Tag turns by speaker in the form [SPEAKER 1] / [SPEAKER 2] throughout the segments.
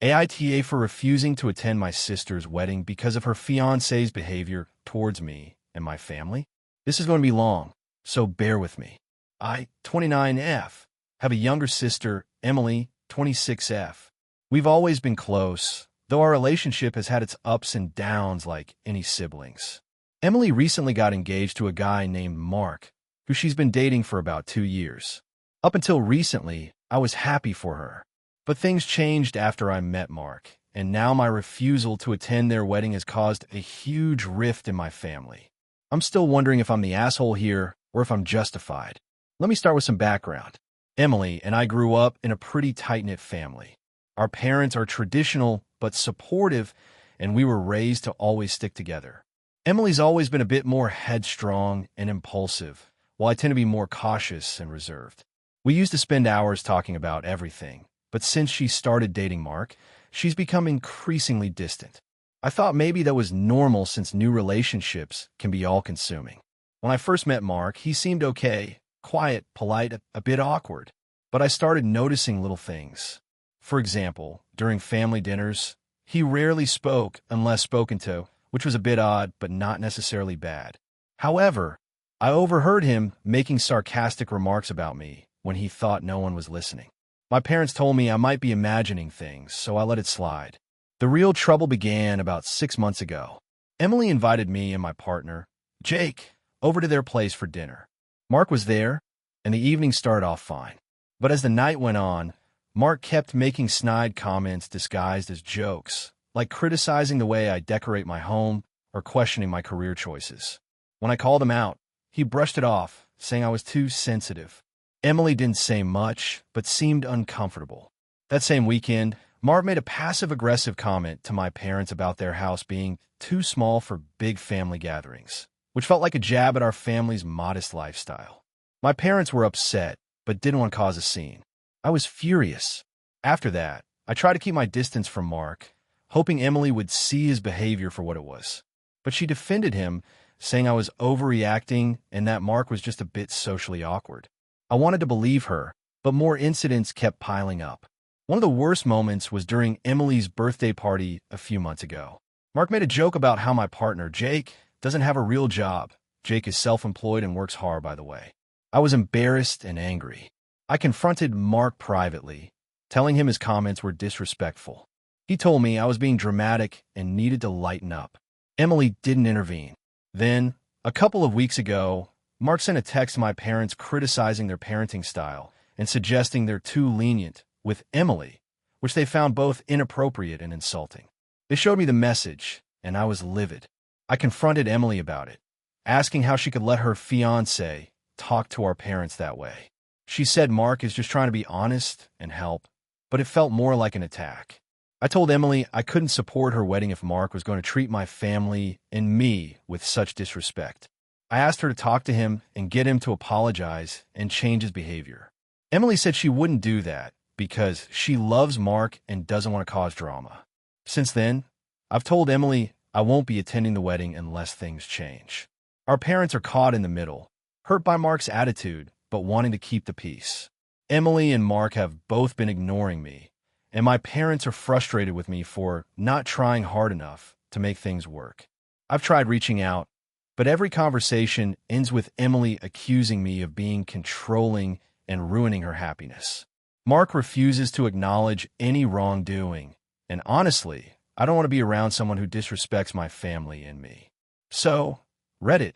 [SPEAKER 1] AITA for refusing to attend my sister's wedding because of her fiancé's behavior towards me and my family. This is going to be long, so bear with me. I, 29F, have a younger sister, Emily, 26F. We've always been close, though our relationship has had its ups and downs like any siblings. Emily recently got engaged to a guy named Mark, who she's been dating for about 2 years. Up until recently, I was happy for her. But things changed after I met Mark, and now my refusal to attend their wedding has caused a huge rift in my family. I'm still wondering if I'm the asshole here or if I'm justified. Let me start with some background. Emily and I grew up in a pretty tight-knit family. Our parents are traditional but supportive, and we were raised to always stick together. Emily's always been a bit more headstrong and impulsive, while I tend to be more cautious and reserved. We used to spend hours talking about everything, but since she started dating Mark, she's become increasingly distant. I thought maybe that was normal since new relationships can be all-consuming. When I first met Mark, he seemed okay, quiet, polite, a bit awkward. But I started noticing little things. For example, during family dinners, he rarely spoke unless spoken to, which was a bit odd but not necessarily bad. However, I overheard him making sarcastic remarks about me when he thought no one was listening. My parents told me I might be imagining things, so I let it slide. The real trouble began about 6 months ago. Emily invited me and my partner, Jake, over to their place for dinner. Mark was there, and the evening started off fine. But as the night went on, Mark kept making snide comments disguised as jokes, like criticizing the way I decorate my home or questioning my career choices. When I called him out, he brushed it off, saying I was too sensitive. Emily didn't say much, but seemed uncomfortable. That same weekend, Mark made a passive-aggressive comment to my parents about their house being too small for big family gatherings, which felt like a jab at our family's modest lifestyle. My parents were upset, but didn't want to cause a scene. I was furious. After that, I tried to keep my distance from Mark, hoping Emily would see his behavior for what it was. But she defended him, saying I was overreacting and that Mark was just a bit socially awkward. I wanted to believe her, but more incidents kept piling up. One of the worst moments was during Emily's birthday party a few months ago. Mark made a joke about how my partner, Jake, doesn't have a real job. Jake is self-employed and works hard, by the way. I was embarrassed and angry. I confronted Mark privately, telling him his comments were disrespectful. He told me I was being dramatic and needed to lighten up. Emily didn't intervene. Then, a couple of weeks ago, Mark sent a text to my parents criticizing their parenting style and suggesting they're too lenient with Emily, which they found both inappropriate and insulting. They showed me the message, and I was livid. I confronted Emily about it, asking how she could let her fiancé talk to our parents that way. She said Mark is just trying to be honest and help, but it felt more like an attack. I told Emily I couldn't support her wedding if Mark was going to treat my family and me with such disrespect. I asked her to talk to him and get him to apologize and change his behavior. Emily said she wouldn't do that because she loves Mark and doesn't want to cause drama. Since then, I've told Emily I won't be attending the wedding unless things change. Our parents are caught in the middle, hurt by Mark's attitude, but wanting to keep the peace. Emily and Mark have both been ignoring me, and my parents are frustrated with me for not trying hard enough to make things work. I've tried reaching out, but every conversation ends with Emily accusing me of being controlling and ruining her happiness. Mark refuses to acknowledge any wrongdoing, and honestly, I don't want to be around someone who disrespects my family and me. So, Reddit,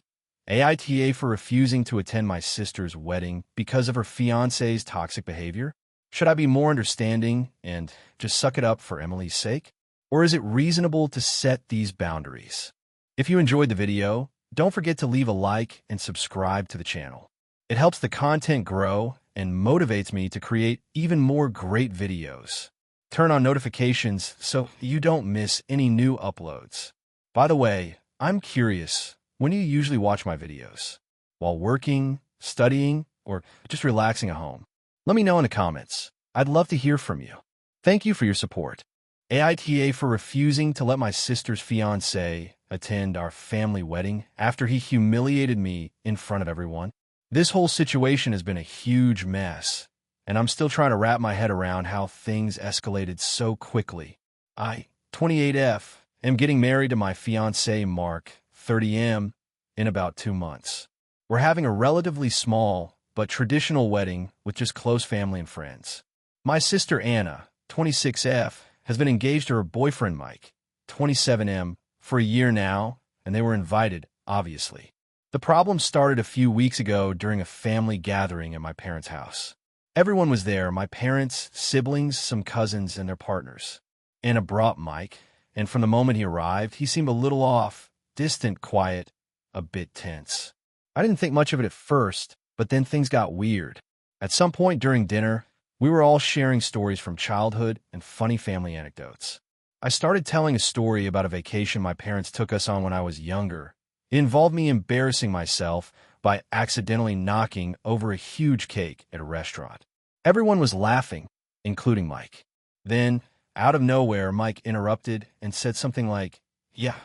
[SPEAKER 1] AITA for refusing to attend my sister's wedding because of her fiancé's toxic behavior? Should I be more understanding and just suck it up for Emily's sake? Or is it reasonable to set these boundaries? If you enjoyed the video, don't forget to leave a like and subscribe to the channel. It helps the content grow and motivates me to create even more great videos. Turn on notifications so you don't miss any new uploads. By the way, I'm curious, when do you usually watch my videos? While working, studying, or just relaxing at home? Let me know in the comments. I'd love to hear from you. Thank you for your support. AITA for refusing to let my sister's fiancé attend our family wedding after he humiliated me in front of everyone. This whole situation has been a huge mess, and I'm still trying to wrap my head around how things escalated so quickly. I, 28F, am getting married to my fiancé, Mark, 30M, in about 2 months. We're having a relatively small but traditional wedding with just close family and friends. My sister Anna, 26F, has been engaged to her boyfriend Mike, 27M, for a year now, and they were invited, obviously. The problem started a few weeks ago during a family gathering at my parents' house. Everyone was there, my parents, siblings, some cousins, and their partners. Anna brought Mike, and from the moment he arrived, he seemed a little off, distant, quiet, a bit tense. I didn't think much of it at first, but then things got weird. At some point during dinner, we were all sharing stories from childhood and funny family anecdotes. I started telling a story about a vacation my parents took us on when I was younger. It involved me embarrassing myself by accidentally knocking over a huge cake at a restaurant. Everyone was laughing, including Mike. Then, out of nowhere, Mike interrupted and said something like, "Yeah,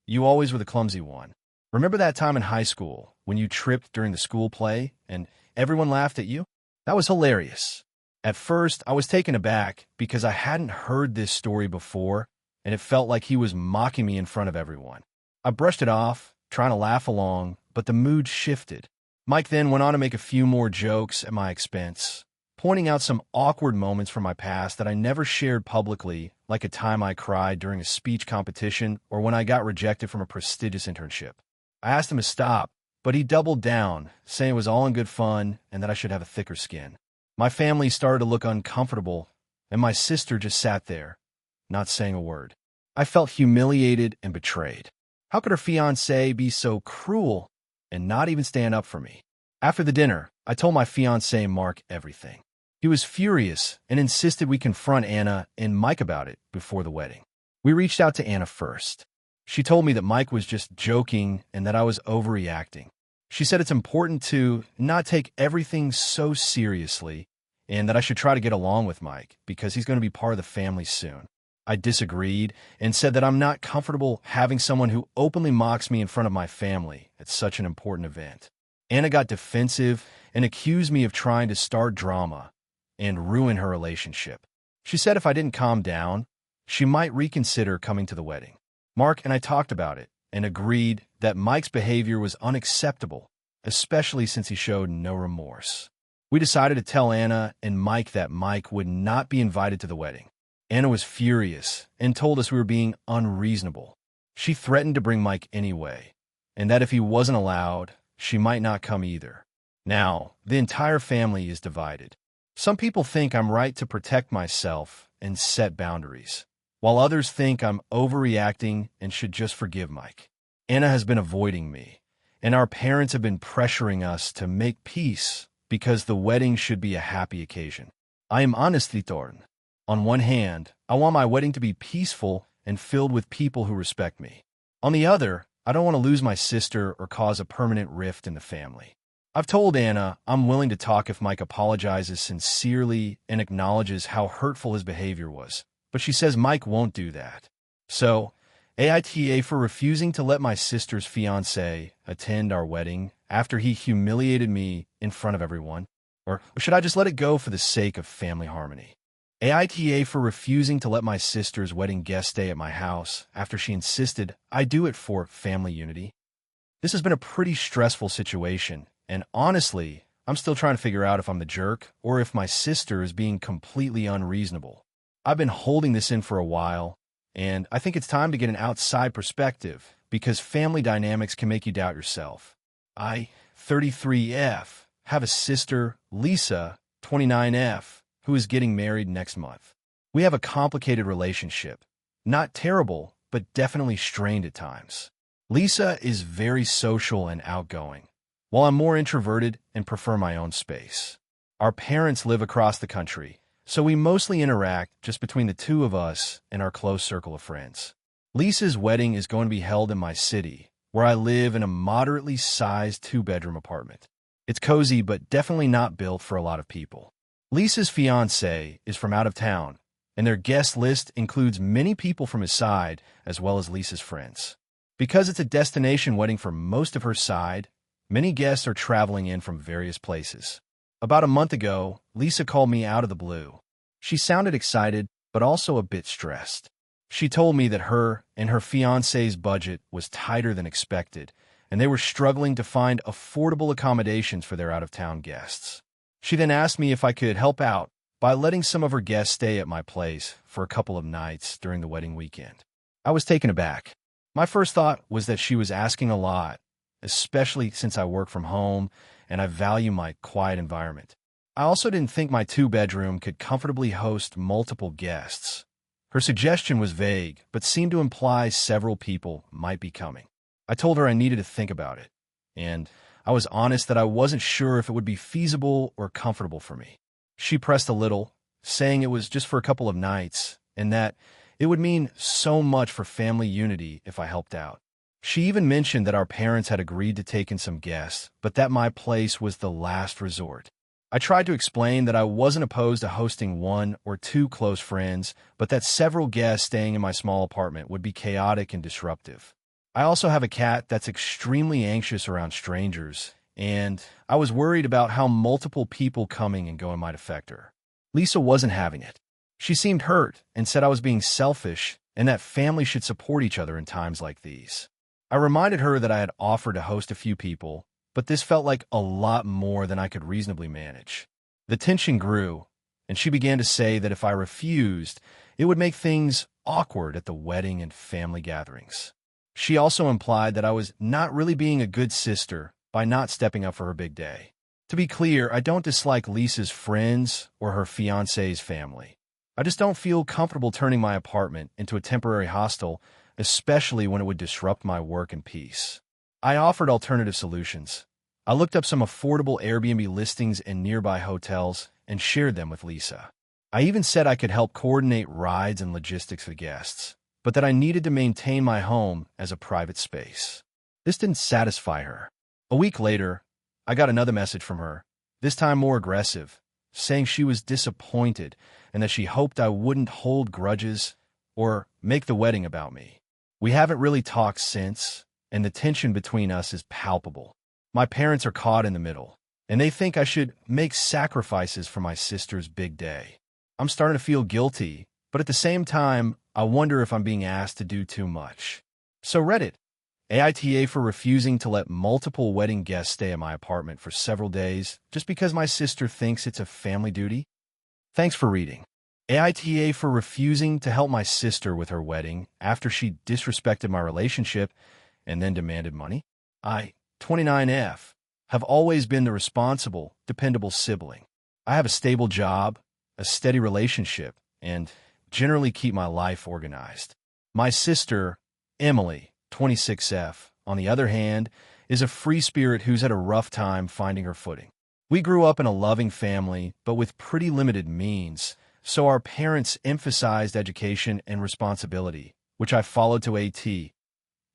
[SPEAKER 1] you always were the clumsy one. Remember that time in high school when you tripped during the school play and everyone laughed at you? That was hilarious." At first, I was taken aback because I hadn't heard this story before, and it felt like he was mocking me in front of everyone. I brushed it off, trying to laugh along, but the mood shifted. Mike then went on to make a few more jokes at my expense, pointing out some awkward moments from my past that I never shared publicly, like a time I cried during a speech competition or when I got rejected from a prestigious internship. I asked him to stop, but he doubled down, saying it was all in good fun and that I should have a thicker skin. My family started to look uncomfortable, and my sister just sat there, not saying a word. I felt humiliated and betrayed. How could her fiancé be so cruel and not even stand up for me? After the dinner, I told my fiancé Mark everything. He was furious and insisted we confront Anna and Mike about it before the wedding. We reached out to Anna first. She told me that Mike was just joking and that I was overreacting. She said it's important to not take everything so seriously and that I should try to get along with Mike because he's going to be part of the family soon. I disagreed and said that I'm not comfortable having someone who openly mocks me in front of my family at such an important event. Anna got defensive and accused me of trying to start drama and ruin her relationship. She said if I didn't calm down, she might reconsider coming to the wedding. Mark and I talked about it and agreed that Mike's behavior was unacceptable, especially since he showed no remorse. We decided to tell Anna and Mike that Mike would not be invited to the wedding. Anna was furious and told us we were being unreasonable. She threatened to bring Mike anyway, and that if he wasn't allowed, she might not come either. Now, the entire family is divided. Some people think I'm right to protect myself and set boundaries, while others think I'm overreacting and should just forgive Mike. Anna has been avoiding me, and our parents have been pressuring us to make peace because the wedding should be a happy occasion. I am honestly torn. On one hand, I want my wedding to be peaceful and filled with people who respect me. On the other, I don't want to lose my sister or cause a permanent rift in the family. I've told Anna I'm willing to talk if Mike apologizes sincerely and acknowledges how hurtful his behavior was, but she says Mike won't do that. So, AITA for refusing to let my sister's fiancé attend our wedding after he humiliated me in front of everyone? Or should I just let it go for the sake of family harmony? AITA for refusing to let my sister's wedding guest stay at my house after she insisted I do it for family unity. This has been a pretty stressful situation, and honestly, I'm still trying to figure out if I'm the jerk or if my sister is being completely unreasonable. I've been holding this in for a while, and I think it's time to get an outside perspective because family dynamics can make you doubt yourself. I, 33F, have a sister, Lisa, 29F, who is getting married next month. We have a complicated relationship. Not terrible, but definitely strained at times. Lisa is very social and outgoing, while I'm more introverted and prefer my own space. Our parents live across the country, so we mostly interact just between the two of us and our close circle of friends. Lisa's wedding is going to be held in my city, where I live in a moderately sized 2-bedroom apartment. It's cozy, but definitely not built for a lot of people. Lisa's fiancé is from out of town, and their guest list includes many people from his side as well as Lisa's friends. Because it's a destination wedding for most of her side, many guests are traveling in from various places. About a month ago, Lisa called me out of the blue. She sounded excited, but also a bit stressed. She told me that her and her fiancé's budget was tighter than expected, and they were struggling to find affordable accommodations for their out-of-town guests. She then asked me if I could help out by letting some of her guests stay at my place for a couple of nights during the wedding weekend. I was taken aback. My first thought was that she was asking a lot, especially since I work from home and I value my quiet environment. I also didn't think my two-bedroom could comfortably host multiple guests. Her suggestion was vague, but seemed to imply several people might be coming. I told her I needed to think about it, and I was honest that I wasn't sure if it would be feasible or comfortable for me. She pressed a little, saying it was just for a couple of nights, and that it would mean so much for family unity if I helped out. She even mentioned that our parents had agreed to take in some guests, but that my place was the last resort. I tried to explain that I wasn't opposed to hosting one or two close friends, but that several guests staying in my small apartment would be chaotic and disruptive. I also have a cat that's extremely anxious around strangers, and I was worried about how multiple people coming and going might affect her. Lisa wasn't having it. She seemed hurt and said I was being selfish and that families should support each other in times like these. I reminded her that I had offered to host a few people, but this felt like a lot more than I could reasonably manage. The tension grew, and she began to say that if I refused, it would make things awkward at the wedding and family gatherings. She also implied that I was not really being a good sister by not stepping up for her big day. To be clear, I don't dislike Lisa's friends or her fiancé's family. I just don't feel comfortable turning my apartment into a temporary hostel, especially when it would disrupt my work and peace. I offered alternative solutions. I looked up some affordable Airbnb listings in nearby hotels and shared them with Lisa. I even said I could help coordinate rides and logistics for guests, but that I needed to maintain my home as a private space. This didn't satisfy her. A week later, I got another message from her, this time more aggressive, saying she was disappointed and that she hoped I wouldn't hold grudges or make the wedding about me. We haven't really talked since, and the tension between us is palpable. My parents are caught in the middle, and they think I should make sacrifices for my sister's big day. I'm starting to feel guilty, but at the same time, I wonder if I'm being asked to do too much. So Reddit, AITA for refusing to let multiple wedding guests stay at my apartment for several days just because my sister thinks it's a family duty? Thanks for reading. AITA for refusing to help my sister with her wedding after she disrespected my relationship and then demanded money? I, 29F, have always been the responsible, dependable sibling. I have a stable job, a steady relationship, and generally keep my life organized. My sister, Emily, 26F, on the other hand, is a free spirit who's had a rough time finding her footing. We grew up in a loving family, but with pretty limited means, so our parents emphasized education and responsibility, which I followed to a T.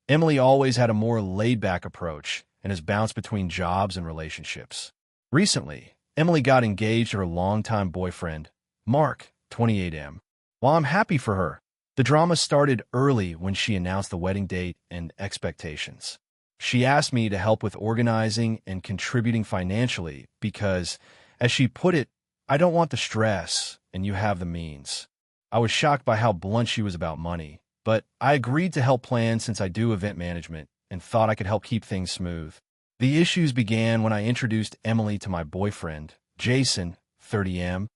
[SPEAKER 1] Emily always had a more laid-back approach and has bounced between jobs and relationships. Recently, Emily got engaged to her longtime boyfriend, Mark, 28M. While I'm happy for her, the drama started early when she announced the wedding date and expectations. She asked me to help with organizing and contributing financially because, as she put it, I don't want the stress and you have the means. I was shocked by how blunt she was about money, but I agreed to help plan since I do event management and thought I could help keep things smooth. The issues began when I introduced Emily to my boyfriend, Jason, 30M.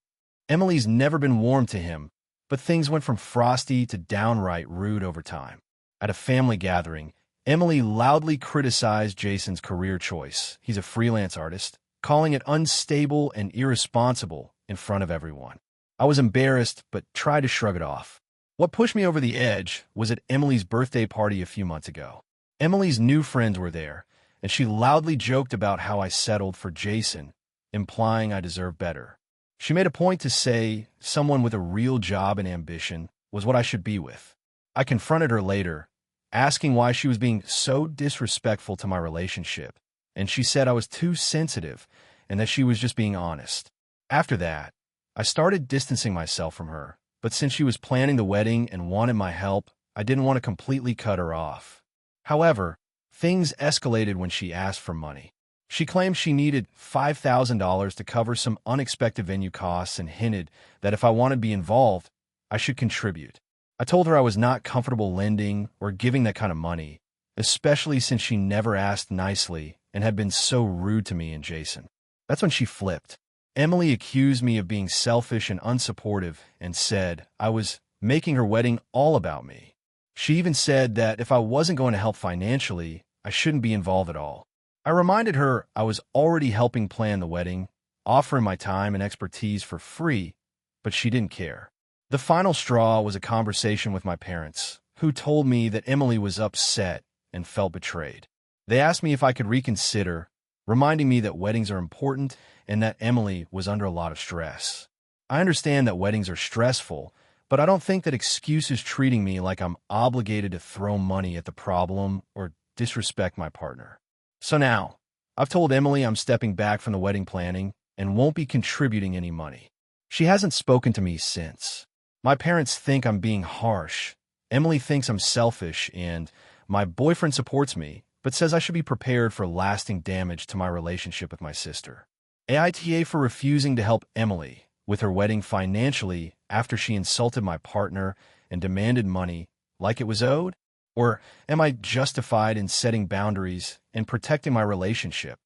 [SPEAKER 1] Emily's never been warm to him, but things went from frosty to downright rude over time. At a family gathering, Emily loudly criticized Jason's career choice. He's a freelance artist, calling it unstable and irresponsible in front of everyone. I was embarrassed, but tried to shrug it off. What pushed me over the edge was at Emily's birthday party a few months ago. Emily's new friends were there, and she loudly joked about how I settled for Jason, implying I deserve better. She made a point to say someone with a real job and ambition was what I should be with. I confronted her later, asking why she was being so disrespectful to my relationship, and she said I was too sensitive and that she was just being honest. After that, I started distancing myself from her, but since she was planning the wedding and wanted my help, I didn't want to completely cut her off. However, things escalated when she asked for money. She claimed she needed $5,000 to cover some unexpected venue costs and hinted that if I wanted to be involved, I should contribute. I told her I was not comfortable lending or giving that kind of money, especially since she never asked nicely and had been so rude to me and Jason. That's when she flipped. Emily accused me of being selfish and unsupportive and said I was making her wedding all about me. She even said that if I wasn't going to help financially, I shouldn't be involved at all. I reminded her I was already helping plan the wedding, offering my time and expertise for free, but she didn't care. The final straw was a conversation with my parents, who told me that Emily was upset and felt betrayed. They asked me if I could reconsider, reminding me that weddings are important and that Emily was under a lot of stress. I understand that weddings are stressful, but I don't think that excuses treating me like I'm obligated to throw money at the problem or disrespect my partner. So now, I've told Emily I'm stepping back from the wedding planning and won't be contributing any money. She hasn't spoken to me since. My parents think I'm being harsh. Emily thinks I'm selfish, and my boyfriend supports me, but says I should be prepared for lasting damage to my relationship with my sister. AITA for refusing to help Emily with her wedding financially after she insulted my partner and demanded money like it was owed? Or am I justified in setting boundaries and protecting my relationship?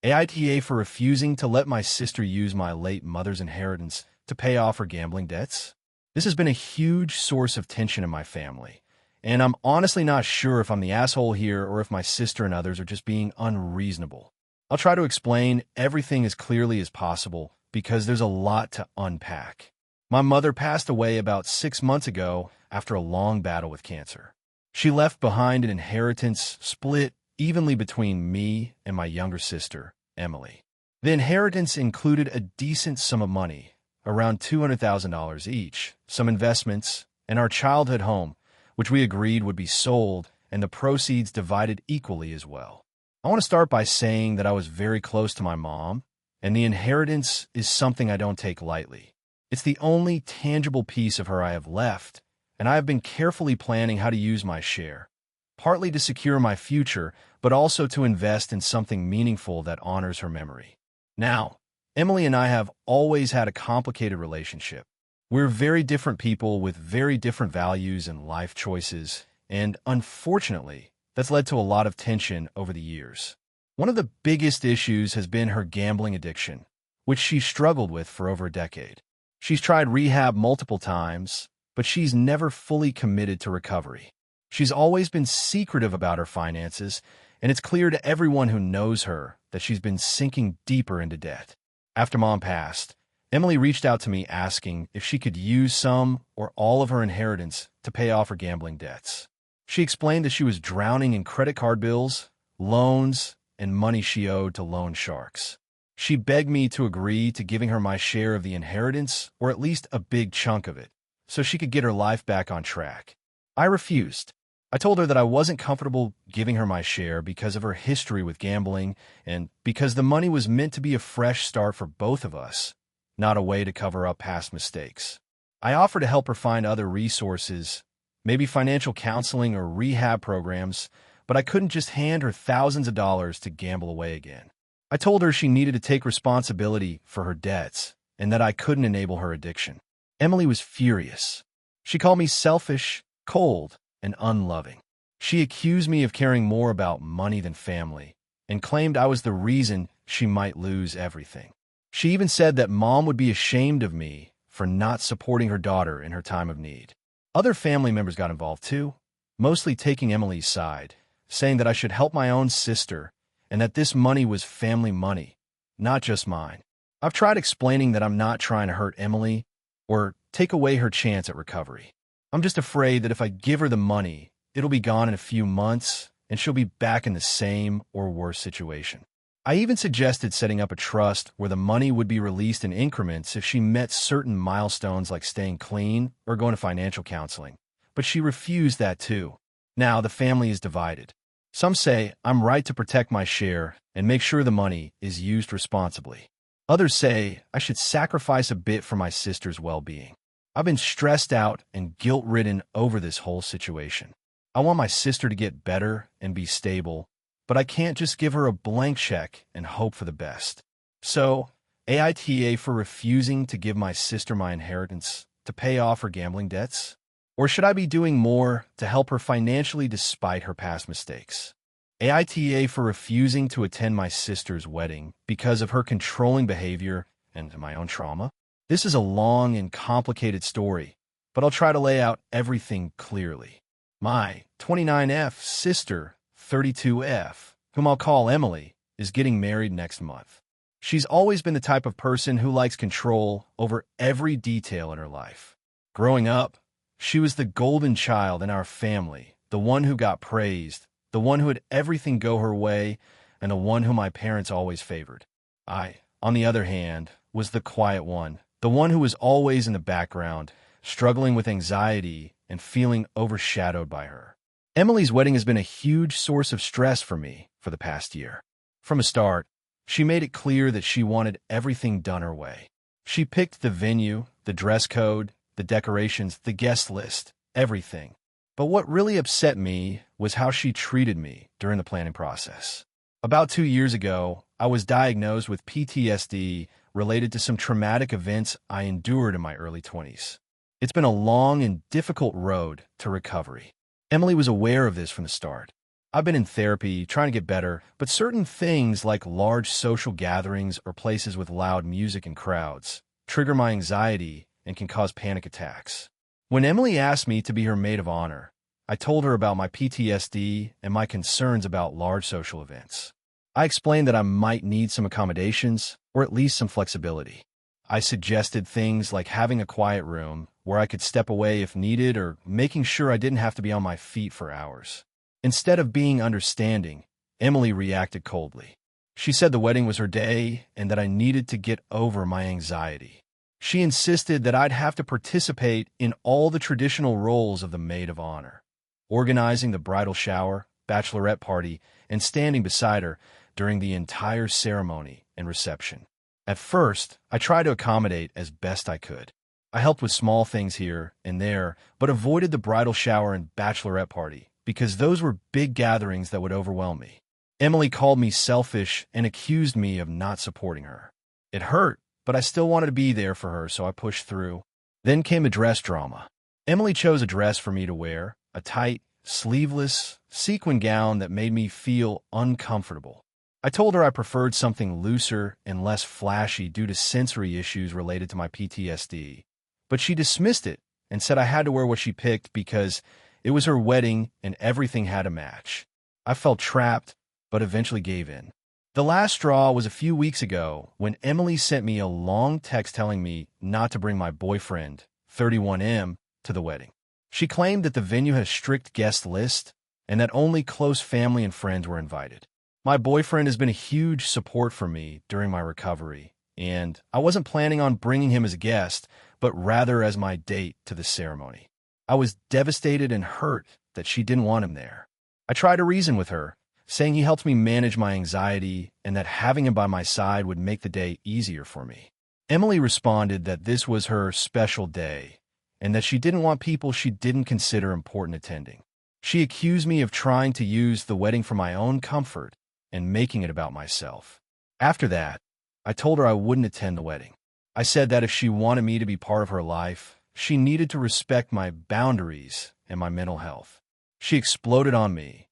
[SPEAKER 1] AITA for refusing to let my sister use my late mother's inheritance to pay off her gambling debts? This has been a huge source of tension in my family, and I'm honestly not sure if I'm the asshole here or if my sister and others are just being unreasonable. I'll try to explain everything as clearly as possible because there's a lot to unpack. My mother passed away about 6 months ago after a long battle with cancer. She left behind an inheritance split evenly between me and my younger sister, Emily. The inheritance included a decent sum of money, around $200,000 each, some investments, and our childhood home, which we agreed would be sold and the proceeds divided equally as well. I want to start by saying that I was very close to my mom, and the inheritance is something I don't take lightly. It's the only tangible piece of her I have left, and I have been carefully planning how to use my share, partly to secure my future, but also to invest in something meaningful that honors her memory. Now, Emily and I have always had a complicated relationship. We're very different people with very different values and life choices, and unfortunately, that's led to a lot of tension over the years. One of the biggest issues has been her gambling addiction, which she struggled with for over a decade. She's tried rehab multiple times, but she's never fully committed to recovery. She's always been secretive about her finances, and it's clear to everyone who knows her that she's been sinking deeper into debt. After Mom passed, Emily reached out to me asking if she could use some or all of her inheritance to pay off her gambling debts. She explained that she was drowning in credit card bills, loans, and money she owed to loan sharks. She begged me to agree to giving her my share of the inheritance, or at least a big chunk of it, so she could get her life back on track. I refused. I told her that I wasn't comfortable giving her my share because of her history with gambling and because the money was meant to be a fresh start for both of us, not a way to cover up past mistakes. I offered to help her find other resources, maybe financial counseling or rehab programs, but I couldn't just hand her thousands of dollars to gamble away again. I told her she needed to take responsibility for her debts and that I couldn't enable her addiction. Emily was furious. She called me selfish, cold, and unloving. She accused me of caring more about money than family and claimed I was the reason she might lose everything. She even said that Mom would be ashamed of me for not supporting her daughter in her time of need. Other family members got involved too, mostly taking Emily's side, saying that I should help my own sister and that this money was family money, not just mine. I've tried explaining that I'm not trying to hurt Emily or take away her chance at recovery. I'm just afraid that if I give her the money, it'll be gone in a few months and she'll be back in the same or worse situation. I even suggested setting up a trust where the money would be released in increments if she met certain milestones like staying clean or going to financial counseling, but she refused that too. Now the family is divided. Some say I'm right to protect my share and make sure the money is used responsibly. Others say I should sacrifice a bit for my sister's well-being. I've been stressed out and guilt-ridden over this whole situation. I want my sister to get better and be stable, but I can't just give her a blank check and hope for the best. So, AITA for refusing to give my sister my inheritance to pay off her gambling debts? Or should I be doing more to help her financially despite her past mistakes? AITA for refusing to attend my sister's wedding because of her controlling behavior and my own trauma? This is a long and complicated story, but I'll try to lay out everything clearly. My 29F sister, 32F, whom I'll call Emily, is getting married next month. She's always been the type of person who likes control over every detail in her life. Growing up, she was the golden child in our family, the one who got praised, the one who had everything go her way, and the one whom my parents always favored. I, on the other hand, was the quiet one, the one who was always in the background, struggling with anxiety and feeling overshadowed by her. Emily's wedding has been a huge source of stress for me for the past year. From the start, she made it clear that she wanted everything done her way. She picked the venue, the dress code, the decorations, the guest list, everything. But what really upset me was how she treated me during the planning process. About 2 years ago, I was diagnosed with PTSD related to some traumatic events I endured in my early 20s. It's been a long and difficult road to recovery. Emily was aware of this from the start. I've been in therapy, trying to get better, but certain things like large social gatherings or places with loud music and crowds trigger my anxiety and can cause panic attacks. When Emily asked me to be her maid of honor, I told her about my PTSD and my concerns about large social events. I explained that I might need some accommodations or at least some flexibility. I suggested things like having a quiet room where I could step away if needed or making sure I didn't have to be on my feet for hours. Instead of being understanding, Emily reacted coldly. She said the wedding was her day and that I needed to get over my anxiety. She insisted that I'd have to participate in all the traditional roles of the maid of honor, organizing the bridal shower, bachelorette party, and standing beside her during the entire ceremony and reception. At first, I tried to accommodate as best I could. I helped with small things here and there, but avoided the bridal shower and bachelorette party because those were big gatherings that would overwhelm me. Emily called me selfish and accused me of not supporting her. It hurt, but I still wanted to be there for her, so I pushed through. Then came a dress drama. Emily chose a dress for me to wear, a tight, sleeveless, sequin gown that made me feel uncomfortable. I told her I preferred something looser and less flashy due to sensory issues related to my PTSD, but she dismissed it and said I had to wear what she picked because it was her wedding and everything had to match. I felt trapped, but eventually gave in. The last straw was a few weeks ago when Emily sent me a long text telling me not to bring my boyfriend, 31M, to the wedding. She claimed that the venue had a strict guest list and that only close family and friends were invited. My boyfriend has been a huge support for me during my recovery, and I wasn't planning on bringing him as a guest, but rather as my date to the ceremony. I was devastated and hurt that she didn't want him there. I tried to reason with her, saying he helped me manage my anxiety and that having him by my side would make the day easier for me. Emily responded that this was her special day and that she didn't want people she didn't consider important attending. She accused me of trying to use the wedding for my own comfort and making it about myself. After that, I told her I wouldn't attend the wedding. I said that if she wanted me to be part of her life, she needed to respect my boundaries and my mental health. She exploded on me,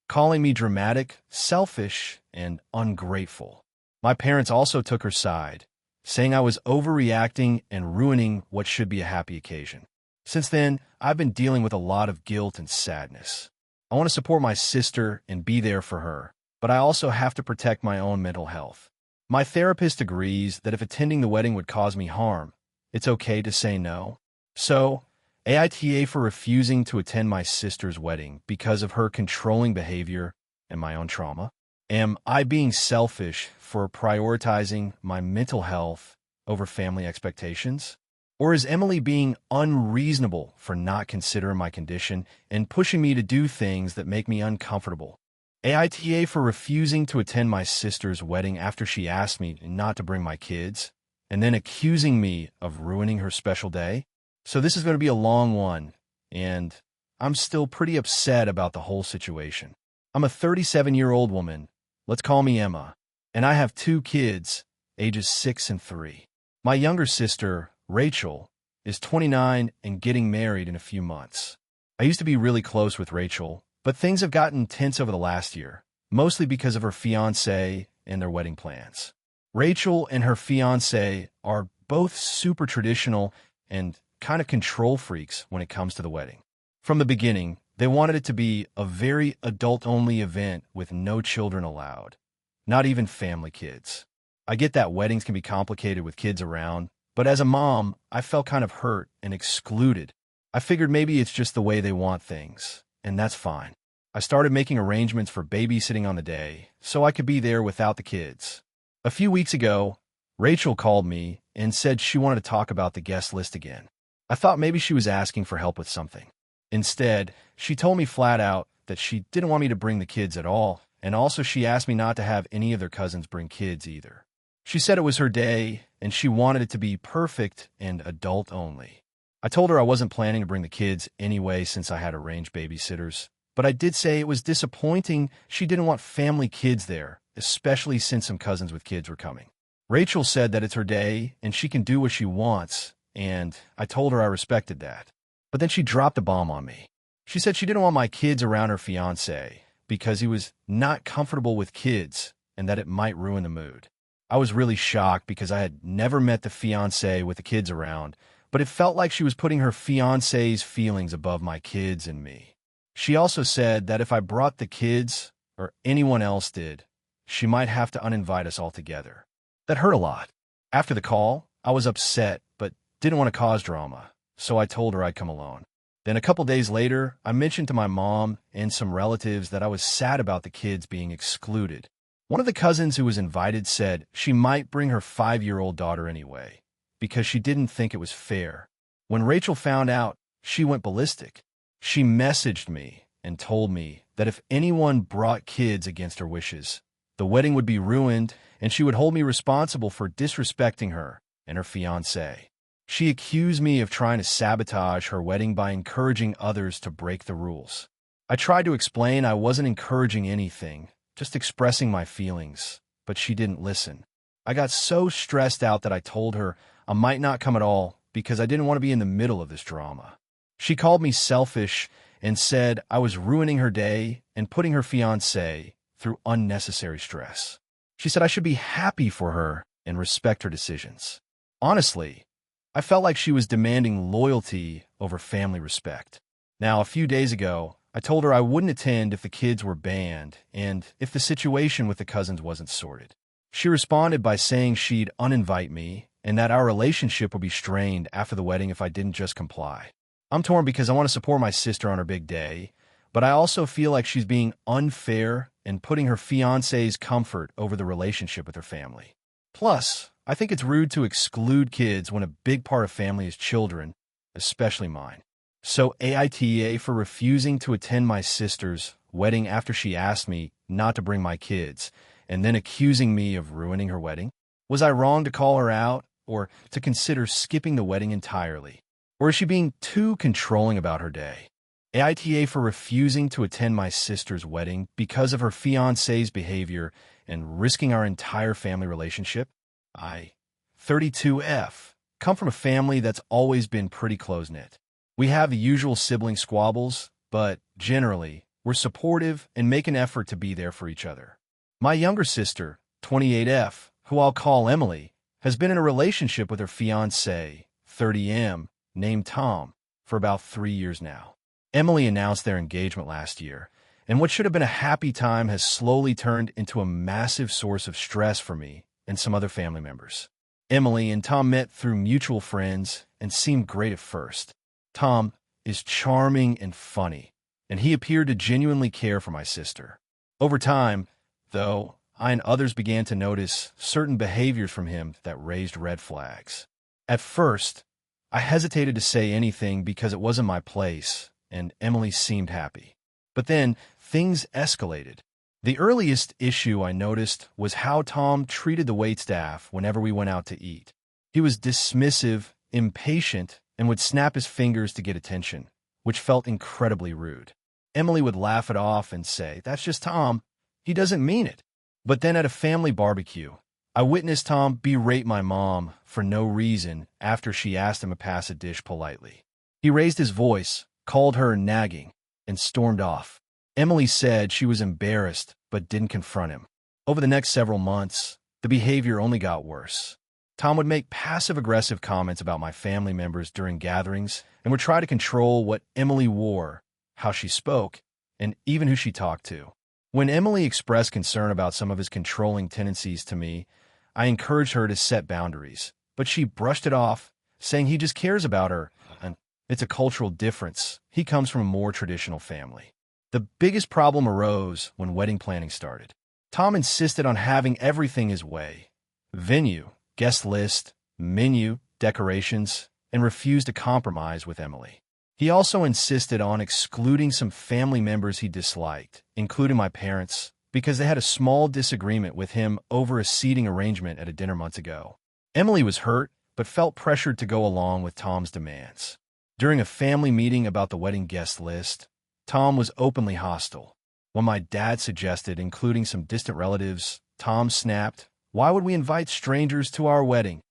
[SPEAKER 1] calling me dramatic, selfish, and ungrateful. My parents also took her side, saying I was overreacting and ruining what should be a happy occasion. Since then, I've been dealing with a lot of guilt and sadness. I want to support my sister and be there for her, but I also have to protect my own mental health. My therapist agrees that if attending the wedding would cause me harm, it's okay to say no. So, AITA for refusing to attend my sister's wedding because of her controlling behavior and my own trauma? Am I being selfish for prioritizing my mental health over family expectations? Or is Emily being unreasonable for not considering my condition and pushing me to do things that make me uncomfortable? AITA for refusing to attend my sister's wedding after she asked me not to bring my kids, and then accusing me of ruining her special day? So this is going to be a long one, and I'm still pretty upset about the whole situation. I'm a 37-year-old woman. Let's call me Emma. And I have two kids, ages 6 and 3. My younger sister, Rachel, is 29 and getting married in a few months. I used to be really close with Rachel, but things have gotten tense over the last year, mostly because of her fiancé and their wedding plans. Rachel and her fiancé are both super traditional and kind of control freaks when it comes to the wedding. From the beginning, they wanted it to be a very adult-only event with no children allowed, not even family kids. I get that weddings can be complicated with kids around, but as a mom, I felt kind of hurt and excluded. I figured maybe it's just the way they want things, and that's fine. I started making arrangements for babysitting on the day, so I could be there without the kids. A few weeks ago, Rachel called me and said she wanted to talk about the guest list again. I thought maybe she was asking for help with something. Instead, she told me flat out that she didn't want me to bring the kids at all, and also she asked me not to have any of their cousins bring kids either. She said it was her day, and she wanted it to be perfect and adult only. I told her I wasn't planning to bring the kids anyway since I had arranged babysitters, but I did say it was disappointing she didn't want family kids there, especially since some cousins with kids were coming. Rachel said that it's her day and she can do what she wants, and I told her I respected that. But then she dropped a bomb on me. She said she didn't want my kids around her fiancé because he was not comfortable with kids and that it might ruin the mood. I was really shocked because I had never met the fiancé with the kids around, but it felt like she was putting her fiancé's feelings above my kids and me. She also said that if I brought the kids, or anyone else did, she might have to uninvite us altogether. That hurt a lot. After the call, I was upset, but didn't want to cause drama, so I told her I'd come alone. Then a couple days later, I mentioned to my mom and some relatives that I was sad about the kids being excluded. One of the cousins who was invited said she might bring her 5-year-old daughter anyway, because she didn't think it was fair. When Rachel found out, she went ballistic. She messaged me and told me that if anyone brought kids against her wishes, the wedding would be ruined and she would hold me responsible for disrespecting her and her fiancé. She accused me of trying to sabotage her wedding by encouraging others to break the rules. I tried to explain I wasn't encouraging anything, just expressing my feelings, but she didn't listen. I got so stressed out that I told her I might not come at all because I didn't want to be in the middle of this drama. She called me selfish and said I was ruining her day and putting her fiancé through unnecessary stress. She said I should be happy for her and respect her decisions. Honestly, I felt like she was demanding loyalty over family respect. Now, a few days ago, I told her I wouldn't attend if the kids were banned and if the situation with the cousins wasn't sorted. She responded by saying she'd uninvite me and that our relationship would be strained after the wedding if I didn't just comply. I'm torn because I want to support my sister on her big day, but I also feel like she's being unfair and putting her fiancé's comfort over the relationship with her family. Plus, I think it's rude to exclude kids when a big part of family is children, especially mine. So AITA for refusing to attend my sister's wedding after she asked me not to bring my kids, and then accusing me of ruining her wedding? Was I wrong to call her out, or to consider skipping the wedding entirely? Or is she being too controlling about her day? AITA for refusing to attend my sister's wedding because of her fiancé's behavior and risking our entire family relationship? I, 32F, come from a family that's always been pretty close-knit. We have the usual sibling squabbles, but generally, we're supportive and make an effort to be there for each other. My younger sister, 28F, who I'll call Emily, has been in a relationship with her fiancé, 30M, named Tom, for about 3 years now. Emily announced their engagement last year, and what should have been a happy time has slowly turned into a massive source of stress for me and some other family members. Emily and Tom met through mutual friends and seemed great at first. Tom is charming and funny, and he appeared to genuinely care for my sister. Over time, though, I and others began to notice certain behaviors from him that raised red flags. At first, I hesitated to say anything because it wasn't my place, and Emily seemed happy. But then, things escalated. The earliest issue I noticed was how Tom treated the waitstaff whenever we went out to eat. He was dismissive, impatient, and would snap his fingers to get attention, which felt incredibly rude. Emily would laugh it off and say, "That's just Tom. He doesn't mean it." But then at a family barbecue, I witnessed Tom berate my mom for no reason after she asked him to pass a dish politely. He raised his voice, called her nagging, and stormed off. Emily said she was embarrassed but didn't confront him. Over the next several months, the behavior only got worse. Tom would make passive-aggressive comments about my family members during gatherings and would try to control what Emily wore, how she spoke, and even who she talked to. When Emily expressed concern about some of his controlling tendencies to me, I encouraged her to set boundaries, but she brushed it off, saying he just cares about her, and it's a cultural difference. He comes from a more traditional family. The biggest problem arose when wedding planning started. Tom insisted on having everything his way: venue, guest list, menu, decorations, and refused to compromise with Emily. He also insisted on excluding some family members he disliked, including my parents, because they had a small disagreement with him over a seating arrangement at a dinner months ago. Emily was hurt, but felt pressured to go along with Tom's demands. During a family meeting about the wedding guest list, Tom was openly hostile. When my dad suggested including some distant relatives, Tom snapped, "Why would we invite strangers to our wedding?"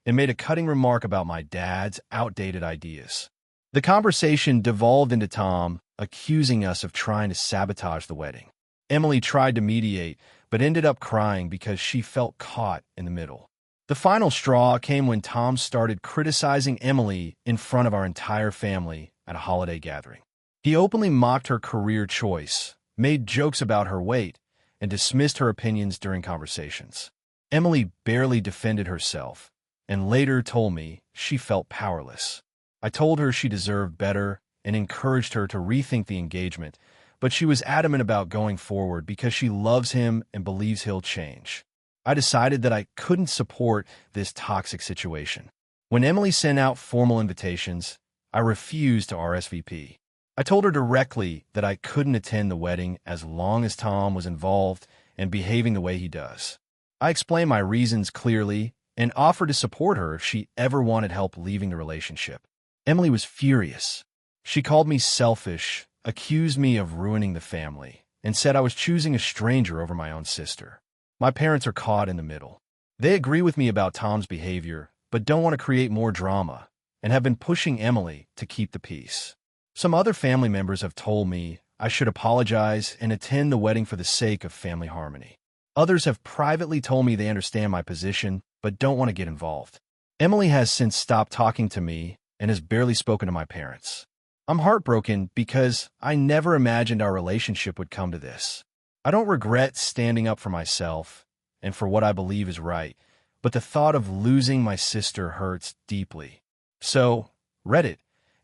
[SPEAKER 1] and made a cutting remark about my dad's outdated ideas. The conversation devolved into Tom accusing us of trying to sabotage the wedding. Emily tried to mediate, but ended up crying because she felt caught in the middle. The final straw came when Tom started criticizing Emily in front of our entire family at a holiday gathering. He openly mocked her career choice, made jokes about her weight, and dismissed her opinions during conversations. Emily barely defended herself, and later told me she felt powerless. I told her she deserved better and encouraged her to rethink the engagement, but she was adamant about going forward because she loves him and believes he'll change. I decided that I couldn't support this toxic situation. When Emily sent out formal invitations, I refused to RSVP. I told her directly that I couldn't attend the wedding as long as Tom was involved and behaving the way he does. I explained my reasons clearly and offered to support her if she ever wanted help leaving the relationship. Emily was furious. She called me selfish, accused me of ruining the family, and said I was choosing a stranger over my own sister. My parents are caught in the middle. They agree with me about Tom's behavior, but don't want to create more drama, and have been pushing Emily to keep the peace. Some other family members have told me I should apologize and attend the wedding for the sake of family harmony. Others have privately told me they understand my position, but don't want to get involved. Emily has since stopped talking to me and has barely spoken to my parents. I'm heartbroken because I never imagined our relationship would come to this. I don't regret standing up for myself and for what I believe is right, but the thought of losing my sister hurts deeply. So, Reddit,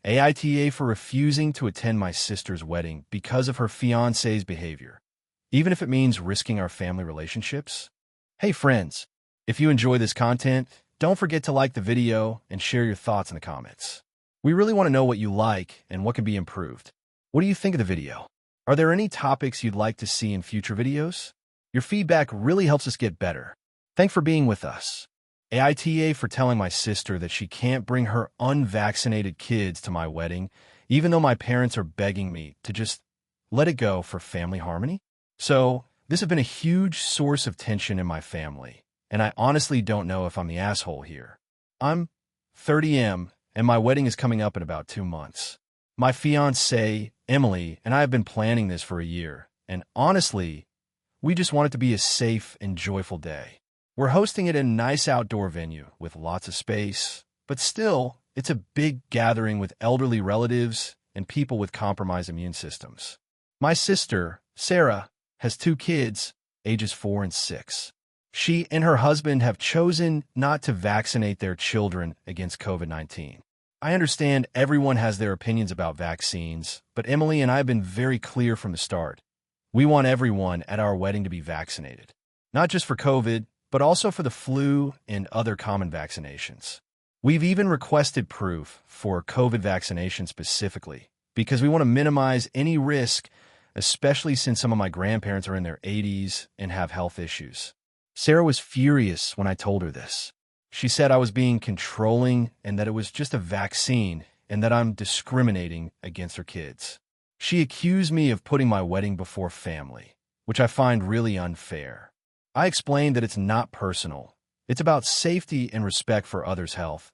[SPEAKER 1] AITA for refusing to attend my sister's wedding because of her fiancé's behavior, even if it means risking our family relationships. Hey friends, if you enjoy this content, don't forget to like the video and share your thoughts in the comments. We really want to know what you like and what can be improved. What do you think of the video? Are there any topics you'd like to see in future videos? Your feedback really helps us get better. Thanks for being with us. AITA for telling my sister that she can't bring her unvaccinated kids to my wedding, even though my parents are begging me to just let it go for family harmony. So, this has been a huge source of tension in my family, and I honestly don't know if I'm the asshole here. I'm 30M, and my wedding is coming up in about 2 months. My fiancée, Emily, and I have been planning this for a year, and honestly, we just want it to be a safe and joyful day. We're hosting it in a nice outdoor venue with lots of space, but still, it's a big gathering with elderly relatives and people with compromised immune systems. My sister, Sarah, has 2 kids, ages 4 and 6. She and her husband have chosen not to vaccinate their children against COVID-19. I understand everyone has their opinions about vaccines, but Emily and I have been very clear from the start. We want everyone at our wedding to be vaccinated, not just for COVID, but also for the flu and other common vaccinations. We've even requested proof for COVID vaccination specifically, because we want to minimize any risk, especially since some of my grandparents are in their 80s and have health issues. Sarah was furious when I told her this. She said I was being controlling and that it was just a vaccine and that I'm discriminating against her kids. She accused me of putting my wedding before family, which I find really unfair. I explained that it's not personal. It's about safety and respect for others' health,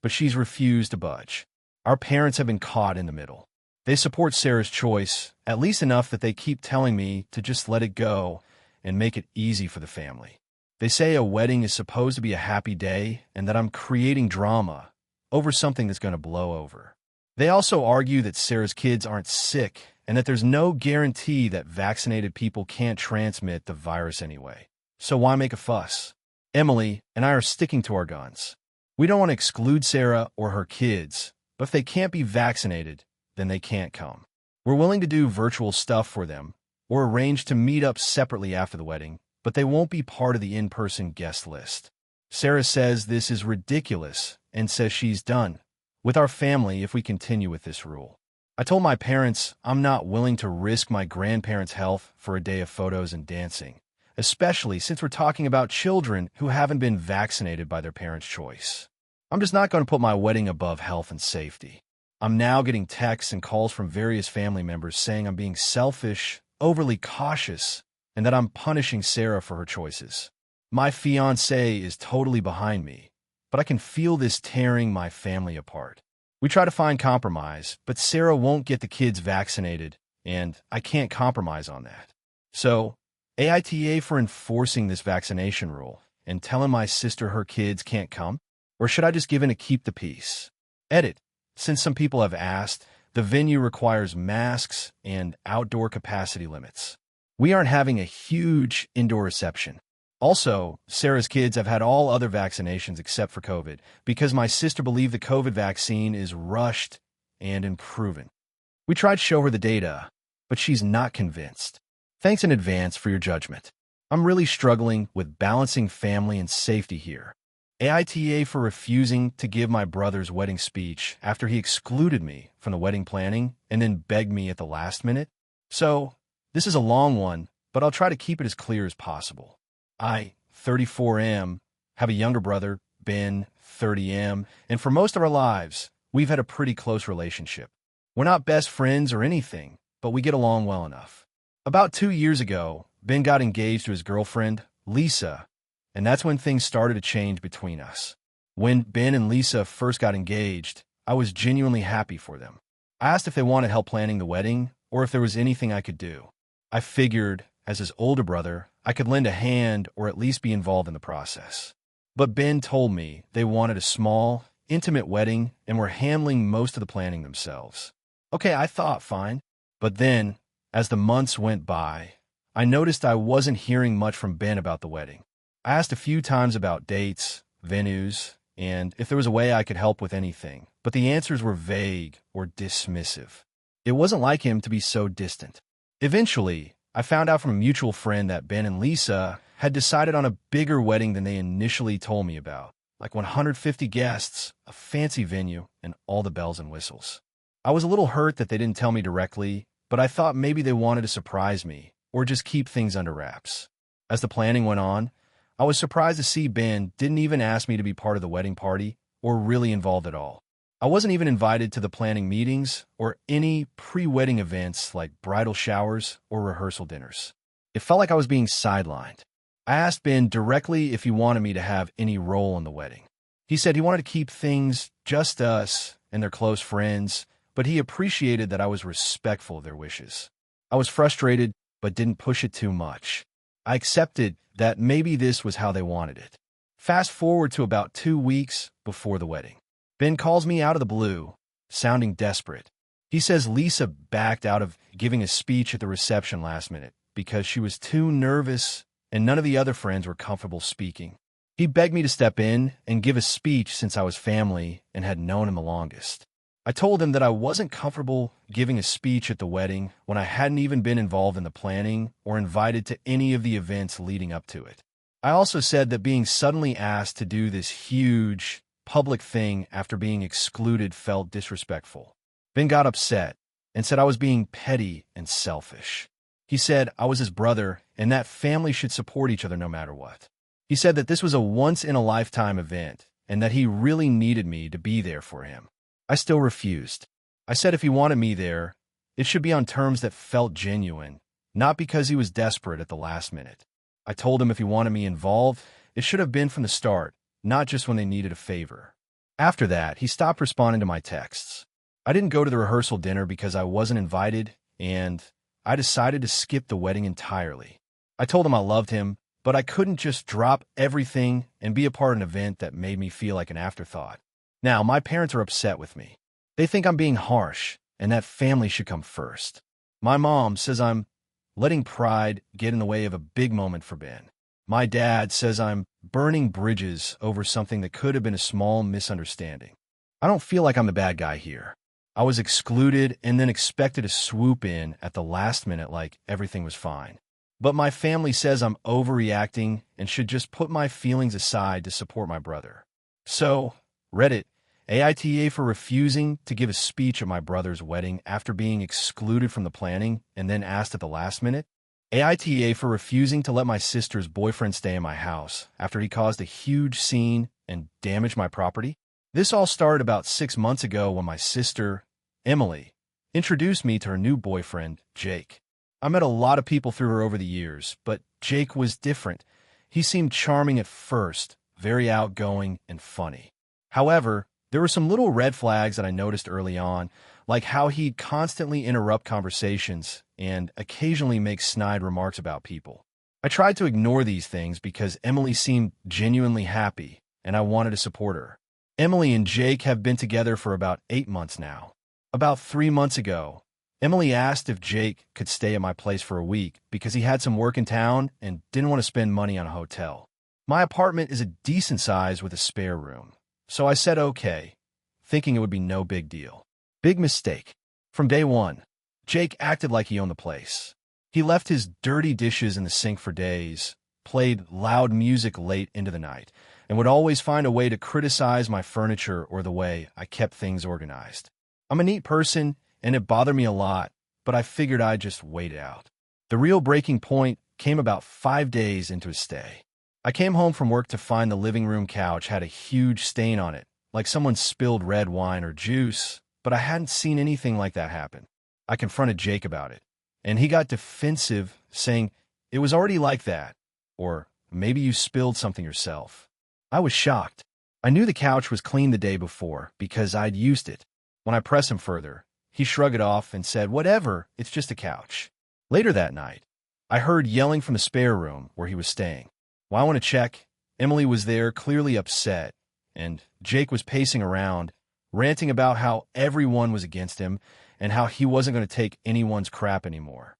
[SPEAKER 1] but she's refused to budge. Our parents have been caught in the middle. They support Sarah's choice, at least enough that they keep telling me to just let it go and make it easy for the family. They say a wedding is supposed to be a happy day and that I'm creating drama over something that's going to blow over. They also argue that Sarah's kids aren't sick and that there's no guarantee that vaccinated people can't transmit the virus anyway. So why make a fuss? Emily and I are sticking to our guns. We don't want to exclude Sarah or her kids, but if they can't be vaccinated, then they can't come. We're willing to do virtual stuff for them or arrange to meet up separately after the wedding, but they won't be part of the in-person guest list. Sarah says this is ridiculous and says she's done with our family if we continue with this rule. I told my parents I'm not willing to risk my grandparents' health for a day of photos and dancing, especially since we're talking about children who haven't been vaccinated by their parents' choice. I'm just not going to put my wedding above health and safety. I'm now getting texts and calls from various family members saying I'm being selfish, overly cautious, and that I'm punishing Sarah for her choices. My fiancé is totally behind me, but I can feel this tearing my family apart. We try to find compromise, but Sarah won't get the kids vaccinated, and I can't compromise on that. So, AITA for enforcing this vaccination rule and telling my sister her kids can't come? Or should I just give in to keep the peace? Edit. Since some people have asked, the venue requires masks and outdoor capacity limits. We aren't having a huge indoor reception. Also, Sarah's kids have had all other vaccinations except for COVID because my sister believed the COVID vaccine is rushed and unproven. We tried to show her the data, but she's not convinced. Thanks in advance for your judgment. I'm really struggling with balancing family and safety here. AITA for refusing to give my brother's wedding speech after he excluded me from the wedding planning and then begged me at the last minute. So, this is a long one, but I'll try to keep it as clear as possible. I, 34M, have a younger brother, Ben, 30M, and for most of our lives, we've had a pretty close relationship. We're not best friends or anything, but we get along well enough. About 2 years ago, Ben got engaged to his girlfriend, Lisa, and that's when things started to change between us. When Ben and Lisa first got engaged, I was genuinely happy for them. I asked if they wanted help planning the wedding or if there was anything I could do. I figured, as his older brother, I could lend a hand or at least be involved in the process. But Ben told me they wanted a small, intimate wedding and were handling most of the planning themselves. Okay, I thought fine. But then, as the months went by, I noticed I wasn't hearing much from Ben about the wedding. I asked a few times about dates, venues, and if there was a way I could help with anything, but the answers were vague or dismissive. It wasn't like him to be so distant. Eventually, I found out from a mutual friend that Ben and Lisa had decided on a bigger wedding than they initially told me about, like 150 guests, a fancy venue, and all the bells and whistles. I was a little hurt that they didn't tell me directly, but I thought maybe they wanted to surprise me or just keep things under wraps. As the planning went on, I was surprised to see Ben didn't even ask me to be part of the wedding party or really involved at all. I wasn't even invited to the planning meetings or any pre-wedding events like bridal showers or rehearsal dinners. It felt like I was being sidelined. I asked Ben directly if he wanted me to have any role in the wedding. He said he wanted to keep things just us and their close friends, but he appreciated that I was respectful of their wishes. I was frustrated, but didn't push it too much. I accepted that maybe this was how they wanted it. Fast forward to about 2 weeks before the wedding. Ben calls me out of the blue, sounding desperate. He says Lisa backed out of giving a speech at the reception last minute because she was too nervous and none of the other friends were comfortable speaking. He begged me to step in and give a speech since I was family and had known him the longest. I told him that I wasn't comfortable giving a speech at the wedding when I hadn't even been involved in the planning or invited to any of the events leading up to it. I also said that being suddenly asked to do this huge, public thing after being excluded felt disrespectful. Ben got upset and said I was being petty and selfish. He said I was his brother and that family should support each other no matter what. He said that this was a once-in-a-lifetime event and that he really needed me to be there for him. I still refused. I said if he wanted me there, It should be on terms that felt genuine, not because he was desperate at the last minute. I told him if he wanted me involved, it should have been from the start, not just when they needed a favor. After that, he stopped responding to my texts. I didn't go to the rehearsal dinner because I wasn't invited, and I decided to skip the wedding entirely. I told him I loved him, but I couldn't just drop everything and be a part of an event that made me feel like an afterthought. Now, my parents are upset with me. They think I'm being harsh, and that family should come first. My mom says I'm letting pride get in the way of a big moment for Ben. My dad says I'm burning bridges over something that could have been a small misunderstanding. I don't feel like I'm the bad guy here. I was excluded and then expected to swoop in at the last minute like everything was fine. But my family says I'm overreacting and should just put my feelings aside to support my brother. So, Reddit, AITA for refusing to give a speech at my brother's wedding after being excluded from the planning and then asked at the last minute. AITA for refusing to let my sister's boyfriend stay in my house after he caused a huge scene and damaged my property. This all started about 6 months ago when my sister, Emily, introduced me to her new boyfriend, Jake. I met a lot of people through her over the years, but Jake was different. He seemed charming at first, very outgoing and funny. However, there were some little red flags that I noticed early on, like how he'd constantly interrupt conversations and occasionally make snide remarks about people. I tried to ignore these things because Emily seemed genuinely happy, and I wanted to support her. Emily and Jake have been together for about 8 months now. About 3 months ago, Emily asked if Jake could stay at my place for a week because he had some work in town and didn't want to spend money on a hotel. My apartment is a decent size with a spare room, so I said okay, thinking it would be no big deal. Big mistake. From day one, Jake acted like he owned the place. He left his dirty dishes in the sink for days, played loud music late into the night, and would always find a way to criticize my furniture or the way I kept things organized. I'm a neat person, and it bothered me a lot, but I figured I'd just wait it out. The real breaking point came about 5 days into his stay. I came home from work to find the living room couch had a huge stain on it, like someone spilled red wine or juice, but I hadn't seen anything like that happen. I confronted Jake about it, and he got defensive, saying, "It was already like that," or "Maybe you spilled something yourself." I was shocked. I knew the couch was clean the day before because I'd used it. When I pressed him further, he shrugged it off and said, "Whatever, it's just a couch." Later that night, I heard yelling from the spare room where he was staying. When I went to check, Emily was there, clearly upset, and Jake was pacing around, ranting about how everyone was against him and how he wasn't going to take anyone's crap anymore.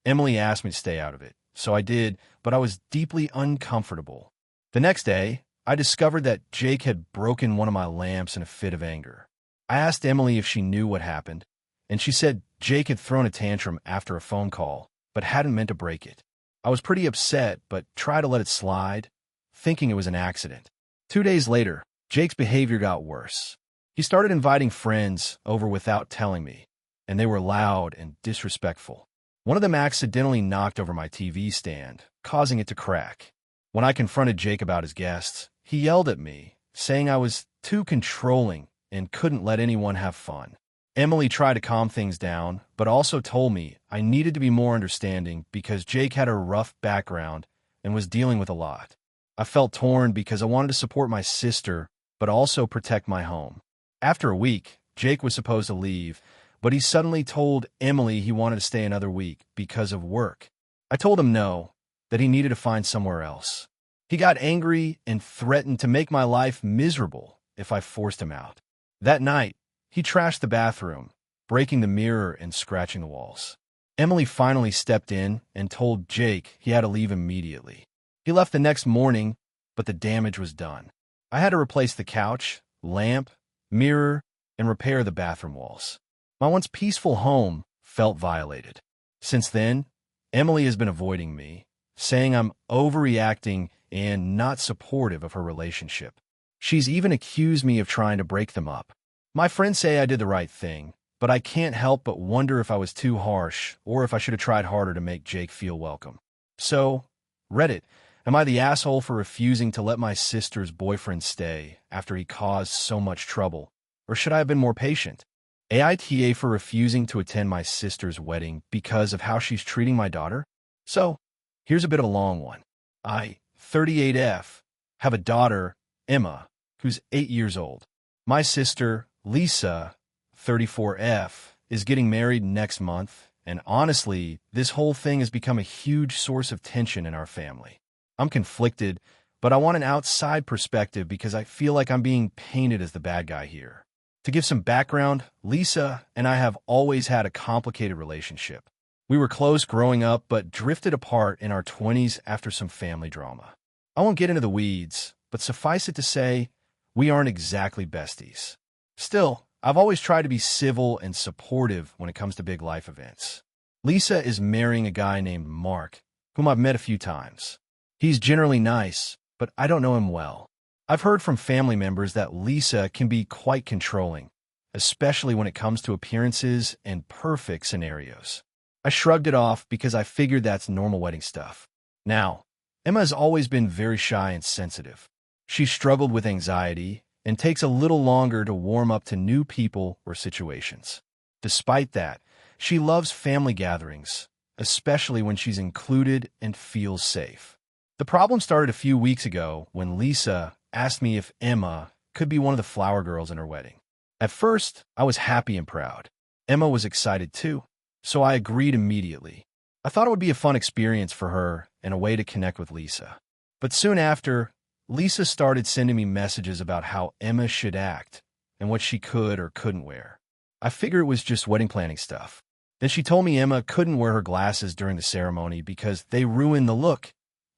[SPEAKER 1] Emily asked me to stay out of it, so I did, but I was deeply uncomfortable. The next day, I discovered that Jake had broken one of my lamps in a fit of anger. I asked Emily if she knew what happened, and she said Jake had thrown a tantrum after a phone call, but hadn't meant to break it. I was pretty upset, but tried to let it slide, thinking it was an accident. 2 days later, Jake's behavior got worse. He started inviting friends over without telling me, and they were loud and disrespectful. One of them accidentally knocked over my TV stand, causing it to crack. When I confronted Jake about his guests, he yelled at me, saying I was too controlling and couldn't let anyone have fun. Emily tried to calm things down, but also told me I needed to be more understanding because Jake had a rough background and was dealing with a lot. I felt torn because I wanted to support my sister, but also protect my home. After a week, Jake was supposed to leave, but he suddenly told Emily he wanted to stay another week because of work. I told him no, that he needed to find somewhere else. He got angry and threatened to make my life miserable if I forced him out. That night, he trashed the bathroom, breaking the mirror and scratching the walls. Emily finally stepped in and told Jake he had to leave immediately. He left the next morning, but the damage was done. I had to replace the couch, lamp, mirror, and repair the bathroom walls. My once peaceful home felt violated. Since then, Emily has been avoiding me, saying I'm overreacting and not supportive of her relationship. She's even accused me of trying to break them up. My friends say I did the right thing, but I can't help but wonder if I was too harsh or if I should have tried harder to make Jake feel welcome. So, Reddit, am I the asshole for refusing to let my sister's boyfriend stay after he caused so much trouble? Or should I have been more patient? AITA for refusing to attend my sister's wedding because of how she's treating my daughter? So, here's a bit of a long one. I, 38F, have a daughter, Emma, who's 8 years old. My sister, Lisa, 34F, is getting married next month, and honestly, this whole thing has become a huge source of tension in our family. I'm conflicted, but I want an outside perspective because I feel like I'm being painted as the bad guy here. To give some background, Lisa and I have always had a complicated relationship. We were close growing up, but drifted apart in our 20s after some family drama. I won't get into the weeds, but suffice it to say, we aren't exactly besties. Still, I've always tried to be civil and supportive when it comes to big life events. Lisa is marrying a guy named Mark, whom I've met a few times. He's generally nice, but I don't know him well. I've heard from family members that Lisa can be quite controlling, especially when it comes to appearances and perfect scenarios. I shrugged it off because I figured that's normal wedding stuff. Now, Emma has always been very shy and sensitive. She struggled with anxiety and takes a little longer to warm up to new people or situations. Despite that, she loves family gatherings, especially when she's included and feels safe. The problem started a few weeks ago when Lisa asked me if Emma could be one of the flower girls in her wedding. At first, I was happy and proud. Emma was excited too, so I agreed immediately. I thought it would be a fun experience for her and a way to connect with Lisa. But soon after, Lisa started sending me messages about how Emma should act and what she could or couldn't wear. I figured it was just wedding planning stuff. Then she told me Emma couldn't wear her glasses during the ceremony because they ruined the look,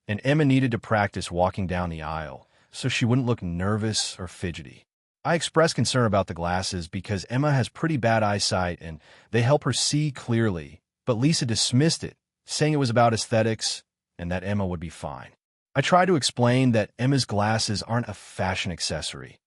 [SPEAKER 1] and Emma needed to practice walking down the aisle so she wouldn't look nervous or fidgety. I expressed concern about the glasses because Emma has pretty bad eyesight and they help her see clearly, but Lisa dismissed it, saying it was about aesthetics and that Emma would be fine. I tried to explain that Emma's glasses aren't a fashion accessory.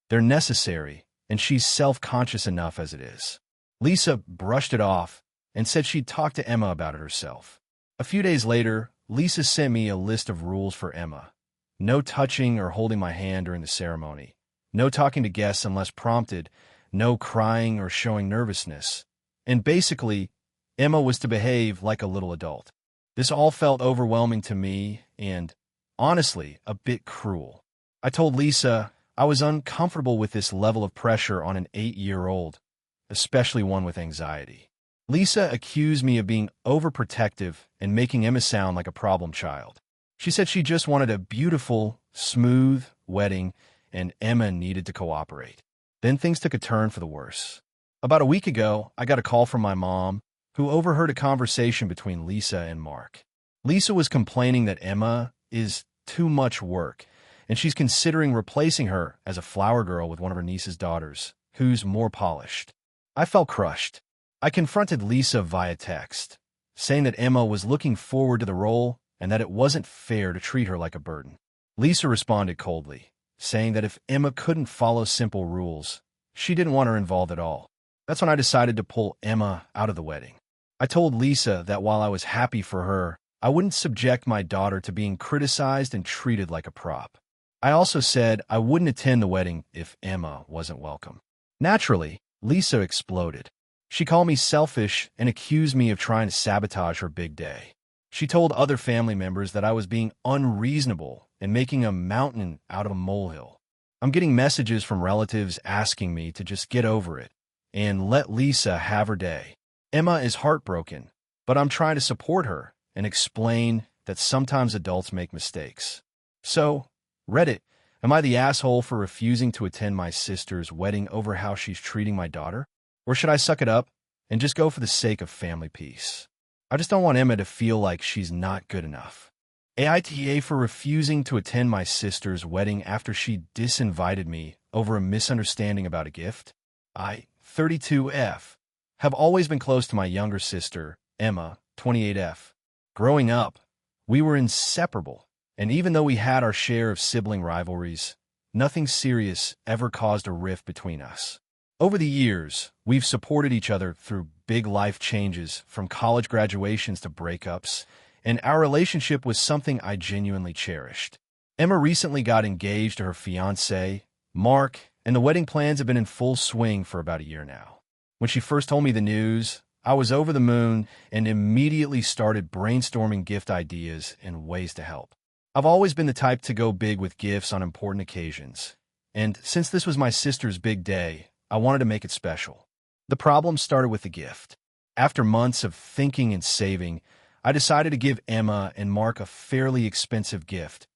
[SPEAKER 1] They're necessary, and she's self-conscious enough as it is. Lisa brushed it off and said she'd talk to Emma about it herself. A few days later, Lisa sent me a list of rules for Emma. No touching or holding my hand during the ceremony. No talking to guests unless prompted. No crying or showing nervousness. And basically, Emma was to behave like a little adult. This all felt overwhelming to me and, honestly, a bit cruel. I told Lisa I was uncomfortable with this level of pressure on an 8-year-old, especially one with anxiety. Lisa accused me of being overprotective and making Emma sound like a problem child. She said she just wanted a beautiful, smooth wedding and Emma needed to cooperate. Then things took a turn for the worse. About a week ago, I got a call from my mom, who overheard a conversation between Lisa and Mark. Lisa was complaining that Emma is too much work, and she's considering replacing her as a flower girl with one of her niece's daughters, who's more polished. I felt crushed. I confronted Lisa via text, saying that Emma was looking forward to the role and that it wasn't fair to treat her like a burden. Lisa responded coldly, saying that if Emma couldn't follow simple rules, she didn't want her involved at all. That's when I decided to pull Emma out of the wedding. I told Lisa that while I was happy for her, I wouldn't subject my daughter to being criticized and treated like a prop. I also said I wouldn't attend the wedding if Emma wasn't welcome. Naturally, Lisa exploded. She called me selfish and accused me of trying to sabotage her big day. She told other family members that I was being unreasonable and making a mountain out of a molehill. I'm getting messages from relatives asking me to just get over it and let Lisa have her day. Emma is heartbroken, but I'm trying to support her and explain that sometimes adults make mistakes. So, Reddit, am I the asshole for refusing to attend my sister's wedding over how she's treating my daughter? Or should I suck it up and just go for the sake of family peace? I just don't want Emma to feel like she's not good enough. AITA for refusing to attend my sister's wedding after she disinvited me over a misunderstanding about a gift. I, 32F, have always been close to my younger sister, Emma, 28F. Growing up, we were inseparable, and even though we had our share of sibling rivalries, nothing serious ever caused a rift between us. Over the years, we've supported each other through big life changes, from college graduations to breakups, and our relationship was something I genuinely cherished. Emma recently got engaged to her fiancé, Mark, and the wedding plans have been in full swing for about a year now. When she first told me the news, I was over the moon and immediately started brainstorming gift ideas and ways to help. I've always been the type to go big with gifts on important occasions, and since this was my sister's big day, I wanted to make it special. The problem started with the gift. After months of thinking and saving, I decided to give Emma and Mark a fairly expensive gift.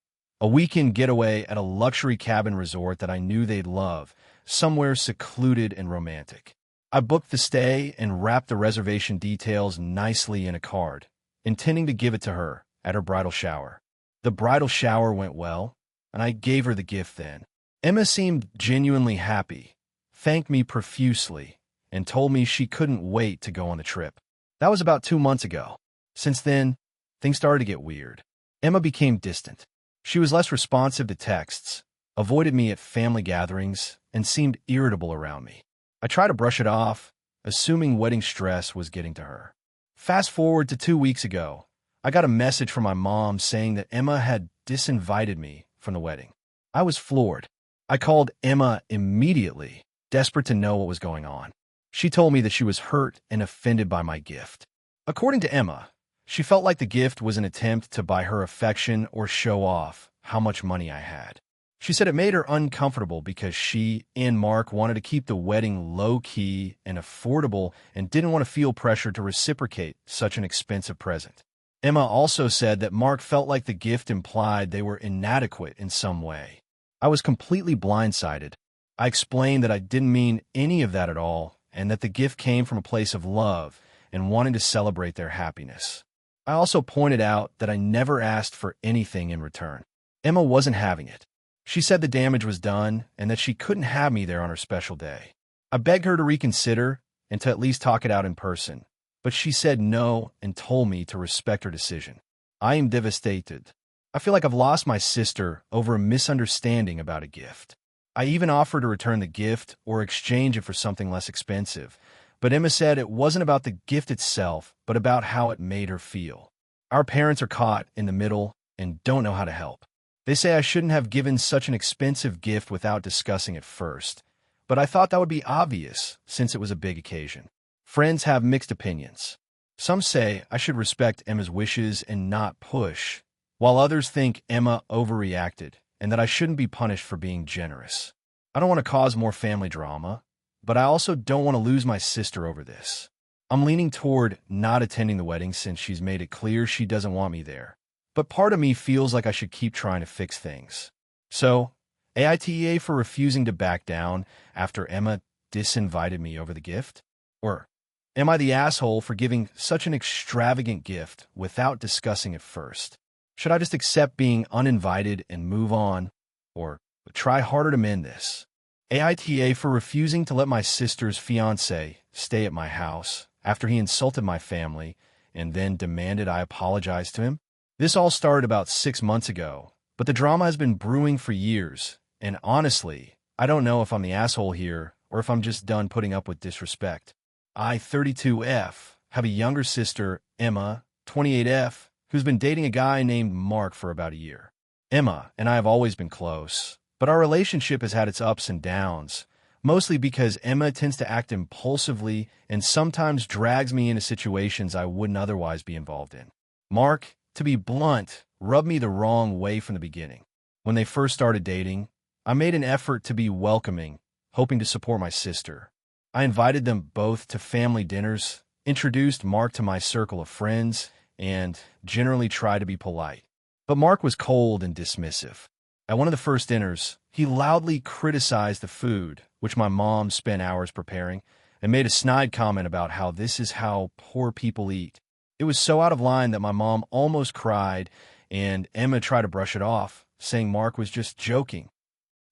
[SPEAKER 1] A weekend getaway at a luxury cabin resort that I knew they'd love, somewhere secluded and romantic. I booked the stay and wrapped the reservation details nicely in a card, intending to give it to her at her bridal shower. The bridal shower went well, and I gave her the gift then. Emma seemed genuinely happy, thanked me profusely, and told me she couldn't wait to go on the trip. That was about 2 months ago. Since then, things started to get weird. Emma became distant. She was less responsive to texts, avoided me at family gatherings, and seemed irritable around me. I tried to brush it off, assuming wedding stress was getting to her. Fast forward to 2 weeks ago, I got a message from my mom saying that Emma had disinvited me from the wedding. I was floored. I called Emma immediately, desperate to know what was going on. She told me that she was hurt and offended by my gift. According to Emma, she felt like the gift was an attempt to buy her affection or show off how much money I had. She said it made her uncomfortable because she and Mark wanted to keep the wedding low-key and affordable and didn't want to feel pressure to reciprocate such an expensive present. Emma also said that Mark felt like the gift implied they were inadequate in some way. I was completely blindsided. I explained that I didn't mean any of that at all and that the gift came from a place of love and wanting to celebrate their happiness. I also pointed out that I never asked for anything in return. Emma wasn't having it. She said the damage was done and that she couldn't have me there on her special day. I begged her to reconsider and to at least talk it out in person, but she said no and told me to respect her decision. I am devastated. I feel like I've lost my sister over a misunderstanding about a gift. I even offered to return the gift or exchange it for something less expensive, but Emma said it wasn't about the gift itself, but about how it made her feel. Our parents are caught in the middle and don't know how to help. They say I shouldn't have given such an expensive gift without discussing it first, but I thought that would be obvious since it was a big occasion. Friends have mixed opinions. Some say I should respect Emma's wishes and not push, while others think Emma overreacted and that I shouldn't be punished for being generous. I don't want to cause more family drama, but I also don't want to lose my sister over this. I'm leaning toward not attending the wedding since she's made it clear she doesn't want me there. But part of me feels like I should keep trying to fix things. So, AITA for refusing to back down after Emma disinvited me over the gift? Or am I the asshole for giving such an extravagant gift without discussing it first? Should I just accept being uninvited and move on? Or try harder to mend this? AITA for refusing to let my sister's fiancé stay at my house after he insulted my family and then demanded I apologize to him? This all started about 6 months ago, but the drama has been brewing for years, and honestly, I don't know if I'm the asshole here or if I'm just done putting up with disrespect. I, 32F, have a younger sister, Emma, 28F, who's been dating a guy named Mark for about a year. Emma and I have always been close, but our relationship has had its ups and downs, mostly because Emma tends to act impulsively and sometimes drags me into situations I wouldn't otherwise be involved in. Mark, to be blunt, rubbed me the wrong way from the beginning. When they first started dating, I made an effort to be welcoming, hoping to support my sister. I invited them both to family dinners, introduced Mark to my circle of friends, and generally tried to be polite. But Mark was cold and dismissive. At one of the first dinners, he loudly criticized the food, which my mom spent hours preparing, and made a snide comment about how this is how poor people eat. It was so out of line that my mom almost cried, and Emma tried to brush it off, saying Mark was just joking.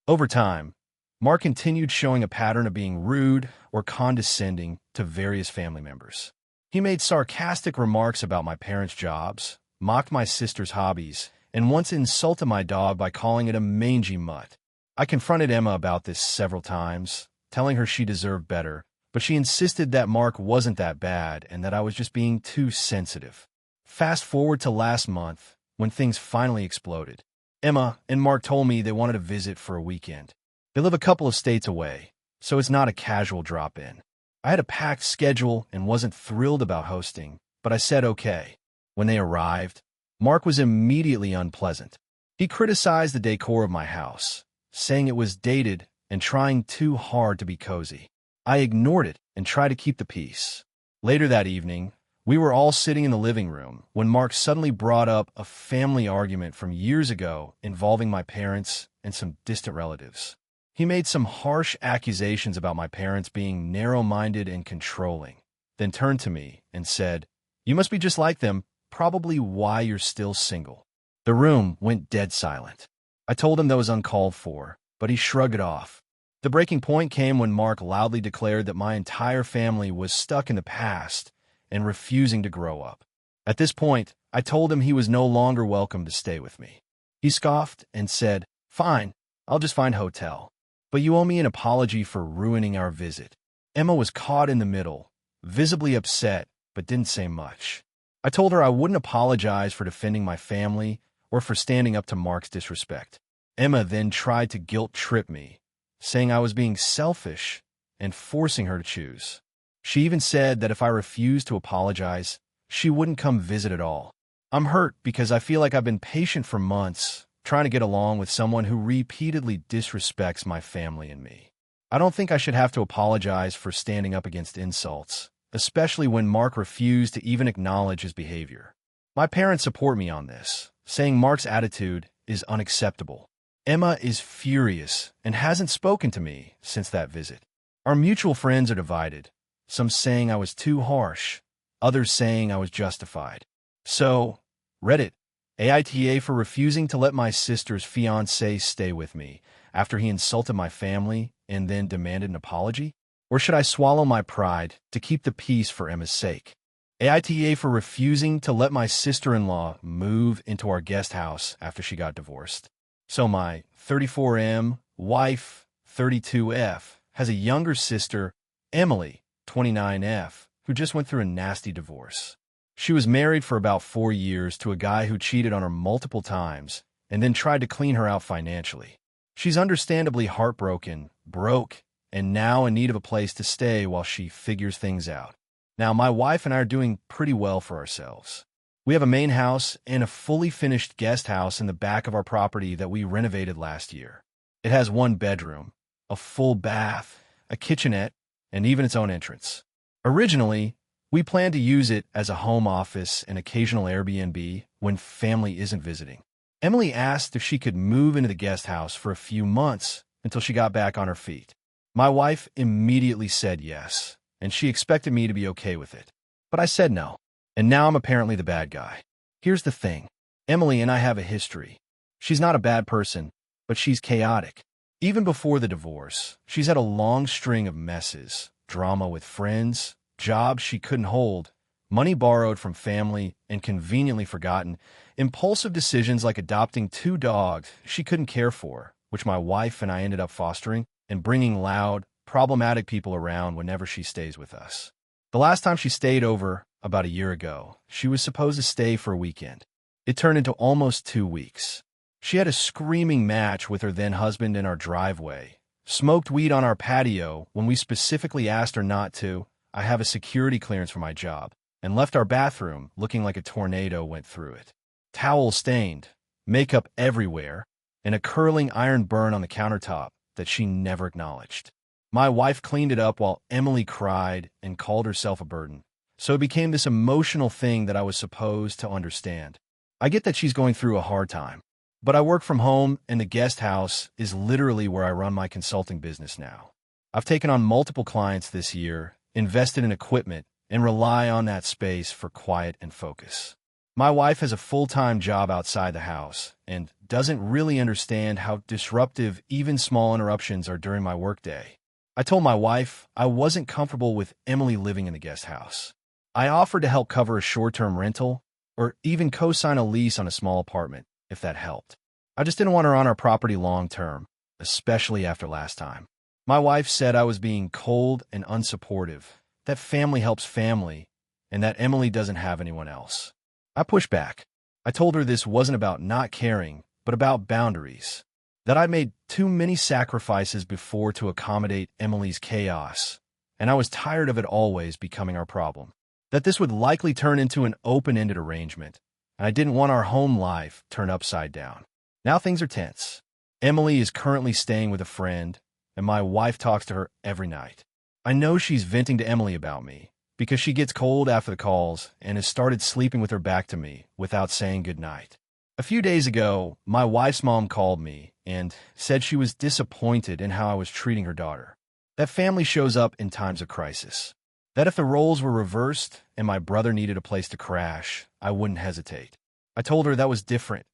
[SPEAKER 1] Over time, Mark continued showing a pattern of being rude or condescending to various family members. He made sarcastic remarks about my parents' jobs, mocked my sister's hobbies, and once insulted my dog by calling it a mangy mutt. I confronted Emma about this several times, telling her she deserved better, but she insisted that Mark wasn't that bad and that I was just being too sensitive. Fast forward to last month, when things finally exploded. Emma and Mark told me they wanted to visit for a weekend. They live a couple of states away, so it's not a casual drop-in. I had a packed schedule and wasn't thrilled about hosting, but I said okay. When they arrived, Mark was immediately unpleasant. He criticized the decor of my house, saying it was dated and trying too hard to be cozy. I ignored it and tried to keep the peace. Later that evening, we were all sitting in the living room when Mark suddenly brought up a family argument from years ago involving my parents and some distant relatives. He made some harsh accusations about my parents being narrow-minded and controlling, then turned to me and said, "You must be just like them, probably why you're still single." The room went dead silent. I told him that was uncalled for, but he shrugged it off. The breaking point came when Mark loudly declared that my entire family was stuck in the past and refusing to grow up. At this point, I told him he was no longer welcome to stay with me. He scoffed and said, "Fine, I'll just find a hotel. But you owe me an apology for ruining our visit." Emma was caught in the middle, visibly upset, but didn't say much. I told her I wouldn't apologize for defending my family or for standing up to Mark's disrespect. Emma then tried to guilt-trip me, saying I was being selfish and forcing her to choose. She even said that if I refused to apologize, she wouldn't come visit at all. I'm hurt because I feel like I've been patient for months, trying to get along with someone who repeatedly disrespects my family and me. I don't think I should have to apologize for standing up against insults, especially when Mark refused to even acknowledge his behavior. My parents support me on this, saying Mark's attitude is unacceptable. Emma is furious and hasn't spoken to me since that visit. Our mutual friends are divided, some saying I was too harsh, others saying I was justified. So, Reddit, AITA for refusing to let my sister's fiancé stay with me after he insulted my family and then demanded an apology? Or should I swallow my pride to keep the peace for Emma's sake? AITA for refusing to let my sister-in-law move into our guest house after she got divorced. So my 34M wife, 32F, has a younger sister, Emily, 29F, who just went through a nasty divorce. She was married for about 4 years to a guy who cheated on her multiple times and then tried to clean her out financially. She's understandably heartbroken, broke, and now in need of a place to stay while she figures things out. Now, my wife and I are doing pretty well for ourselves. We have a main house and a fully finished guest house in the back of our property that we renovated last year. It has 1 bedroom, a full bath, a kitchenette, and even its own entrance. Originally, we planned to use it as a home office and occasional Airbnb when family isn't visiting. Emily asked if she could move into the guest house for a few months until she got back on her feet. My wife immediately said yes, and she expected me to be okay with it. But I said no, and now I'm apparently the bad guy. Here's the thing. Emily and I have a history. She's not a bad person, but she's chaotic. Even before the divorce, she's had a long string of messes, drama with friends, jobs she couldn't hold, money borrowed from family and conveniently forgotten, impulsive decisions like adopting 2 dogs she couldn't care for, which my wife and I ended up fostering, and bringing loud, problematic people around whenever she stays with us. The last time she stayed over, about a year ago, she was supposed to stay for a weekend. It turned into almost 2 weeks. She had a screaming match with her then-husband in our driveway, smoked weed on our patio when we specifically asked her not to. I have a security clearance for my job, and left our bathroom looking like a tornado went through it. Towel stained, makeup everywhere, and a curling iron burn on the countertop that she never acknowledged. My wife cleaned it up while Emily cried and called herself a burden. So it became this emotional thing that I was supposed to understand. I get that she's going through a hard time, but I work from home and the guest house is literally where I run my consulting business now. I've taken on multiple clients this year, invested in equipment, and rely on that space for quiet and focus. My wife has a full-time job outside the house and doesn't really understand how disruptive even small interruptions are during my workday. I told my wife I wasn't comfortable with Emily living in the guest house. I offered to help cover a short-term rental or even co-sign a lease on a small apartment, if that helped. I just didn't want her on our property long-term, especially after last time. My wife said I was being cold and unsupportive, that family helps family, and that Emily doesn't have anyone else. I pushed back. I told her this wasn't about not caring, but about boundaries, that I made too many sacrifices before to accommodate Emily's chaos, and I was tired of it always becoming our problem. That this would likely turn into an open-ended arrangement, and I didn't want our home life turned upside down. Now things are tense. Emily is currently staying with a friend, and my wife talks to her every night. I know she's venting to Emily about me, because she gets cold after the calls and has started sleeping with her back to me without saying goodnight. A few days ago, my wife's mom called me and said she was disappointed in how I was treating her daughter. That family shows up in times of crisis. That if the roles were reversed and my brother needed a place to crash, I wouldn't hesitate. I told her that was different.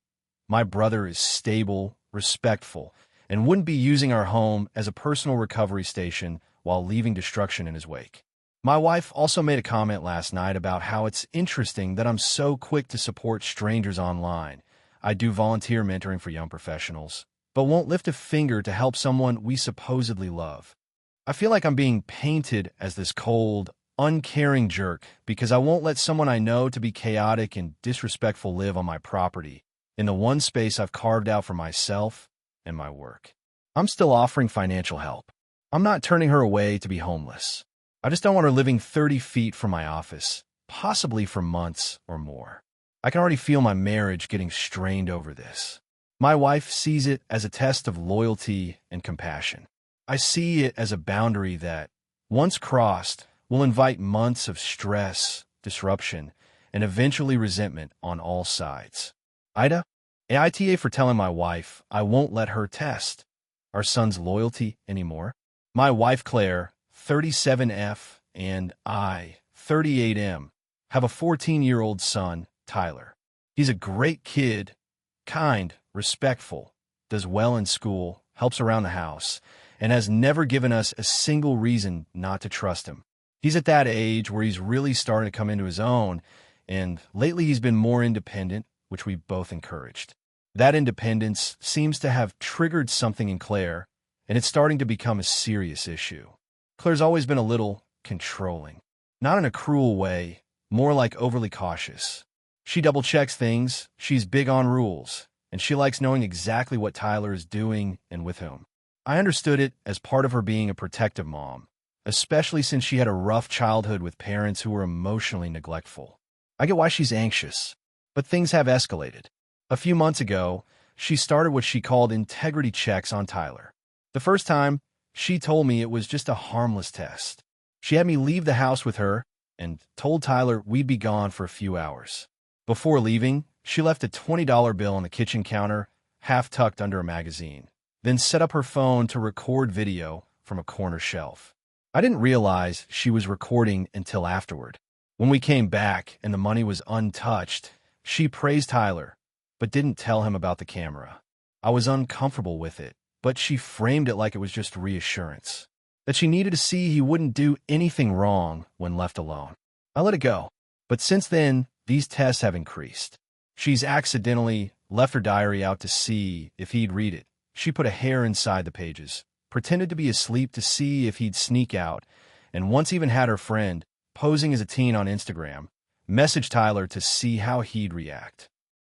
[SPEAKER 1] My brother is stable, respectful, and wouldn't be using our home as a personal recovery station while leaving destruction in his wake. My wife also made a comment last night about how it's interesting that I'm so quick to support strangers online. I do volunteer mentoring for young professionals, but won't lift a finger to help someone we supposedly love. I feel like I'm being painted as this cold, uncaring jerk because I won't let someone I know to be chaotic and disrespectful live on my property, in the one space I've carved out for myself and my work. I'm still offering financial help. I'm not turning her away to be homeless. I just don't want her living 30 feet from my office, possibly for months or more. I can already feel my marriage getting strained over this. My wife sees it as a test of loyalty and compassion. I see it as a boundary that, once crossed, will invite months of stress, disruption, and eventually resentment on all sides. AITA? AITA for telling my wife I won't let her test our son's loyalty anymore. My wife, Claire, 37F, and I, 38M, have a 14-year-old son, Tyler. He's a great kid, kind, respectful, does well in school, helps around the house, and has never given us a single reason not to trust him. He's at that age where he's really starting to come into his own, and lately he's been more independent, which we've both encouraged. That independence seems to have triggered something in Claire, and it's starting to become a serious issue. Claire's always been a little controlling. Not in a cruel way, more like overly cautious. She double-checks things, she's big on rules, and she likes knowing exactly what Tyler is doing and with whom. I understood it as part of her being a protective mom, especially since she had a rough childhood with parents who were emotionally neglectful. I get why she's anxious, but things have escalated. A few months ago, she started what she called integrity checks on Tyler. The first time, she told me it was just a harmless test. She had me leave the house with her and told Tyler we'd be gone for a few hours. Before leaving, she left a $20 bill on the kitchen counter, half tucked under a magazine, then set up her phone to record video from a corner shelf. I didn't realize she was recording until afterward. When we came back and the money was untouched, she praised Tyler, but didn't tell him about the camera. I was uncomfortable with it, but she framed it like it was just reassurance, that she needed to see he wouldn't do anything wrong when left alone. I let it go, but since then, these tests have increased. She's accidentally left her diary out to see if he'd read it. She put a hair inside the pages, pretended to be asleep to see if he'd sneak out, and once even had her friend, posing as a teen on Instagram, message Tyler to see how he'd react.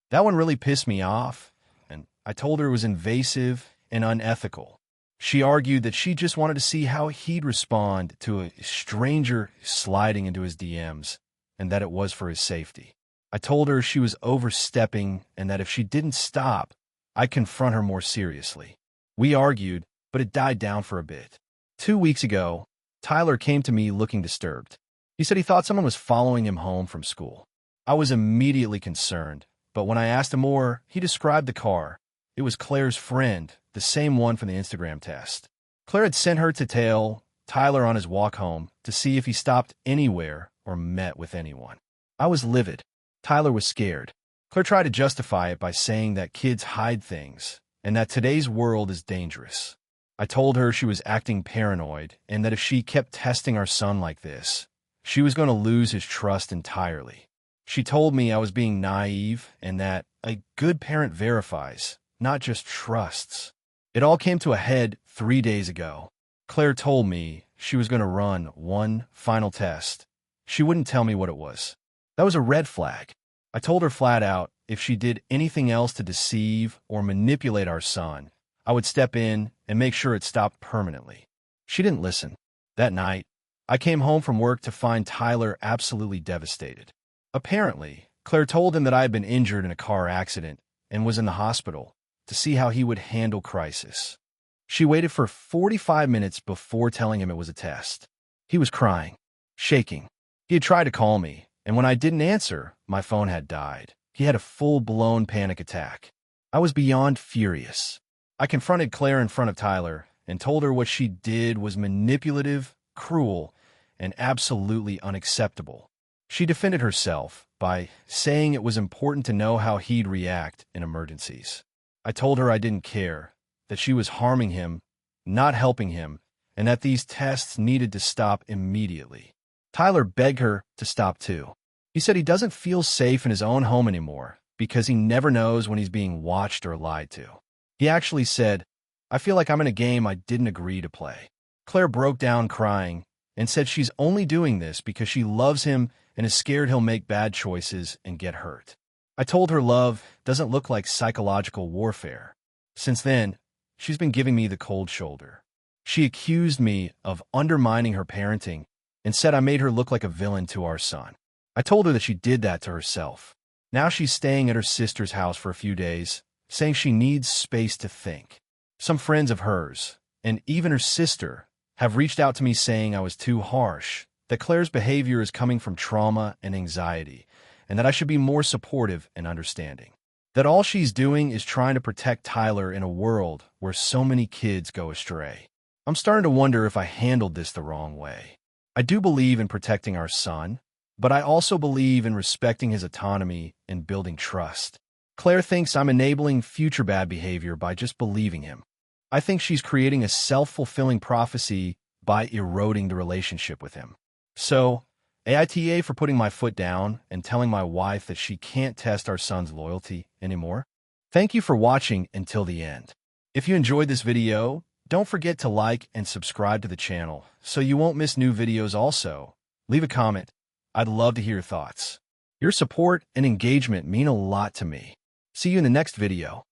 [SPEAKER 1] That one really pissed me off, and I told her it was invasive and unethical. She argued that she just wanted to see how he'd respond to a stranger sliding into his DMs, and that it was for his safety. I told her she was overstepping and that if she didn't stop, I'd confront her more seriously. We argued, but it died down for a bit. 2 weeks ago, Tyler came to me looking disturbed. He said he thought someone was following him home from school. I was immediately concerned, but when I asked him more, he described the car. It was Claire's friend, the same one from the Instagram test. Claire had sent her to tail Tyler on his walk home to see if he stopped anywhere or met with anyone. I was livid. Tyler was scared. Claire tried to justify it by saying that kids hide things and that today's world is dangerous. I told her she was acting paranoid and that if she kept testing our son like this, she was going to lose his trust entirely. She told me I was being naive and that a good parent verifies, not just trusts. It all came to a head 3 days ago. Claire told me she was going to run one final test. She wouldn't tell me what it was. That was a red flag. I told her flat out if she did anything else to deceive or manipulate our son, I would step in and make sure it stopped permanently. She didn't listen. That night, I came home from work to find Tyler absolutely devastated. Apparently, Claire told him that I had been injured in a car accident and was in the hospital to see how he would handle crisis. She waited for 45 minutes before telling him it was a test. He was crying, shaking. He had tried to call me, and when I didn't answer, my phone had died. He had a full-blown panic attack. I was beyond furious. I confronted Claire in front of Tyler and told her what she did was manipulative, cruel, and absolutely unacceptable. She defended herself by saying it was important to know how he'd react in emergencies. I told her I didn't care, that she was harming him, not helping him, and that these tests needed to stop immediately. Tyler begged her to stop too. He said he doesn't feel safe in his own home anymore because he never knows when he's being watched or lied to. He actually said, "I feel like I'm in a game I didn't agree to play." Claire broke down crying and said she's only doing this because she loves him and is scared he'll make bad choices and get hurt. I told her love doesn't look like psychological warfare. Since then, she's been giving me the cold shoulder. She accused me of undermining her parenting and said I made her look like a villain to our son. I told her that she did that to herself. Now she's staying at her sister's house for a few days, saying she needs space to think. Some friends of hers, and even her sister, have reached out to me saying I was too harsh, that Claire's behavior is coming from trauma and anxiety, and that I should be more supportive and understanding. That all she's doing is trying to protect Tyler in a world where so many kids go astray. I'm starting to wonder if I handled this the wrong way. I do believe in protecting our son, but I also believe in respecting his autonomy and building trust. Claire thinks I'm enabling future bad behavior by just believing him. I think she's creating a self-fulfilling prophecy by eroding the relationship with him. So, AITA for putting my foot down and telling my wife that she can't test our son's loyalty anymore. Thank you for watching until the end. If you enjoyed this video, don't forget to like and subscribe to the channel so you won't miss new videos also. Leave a comment. I'd love to hear your thoughts. Your support and engagement mean a lot to me. See you in the next video.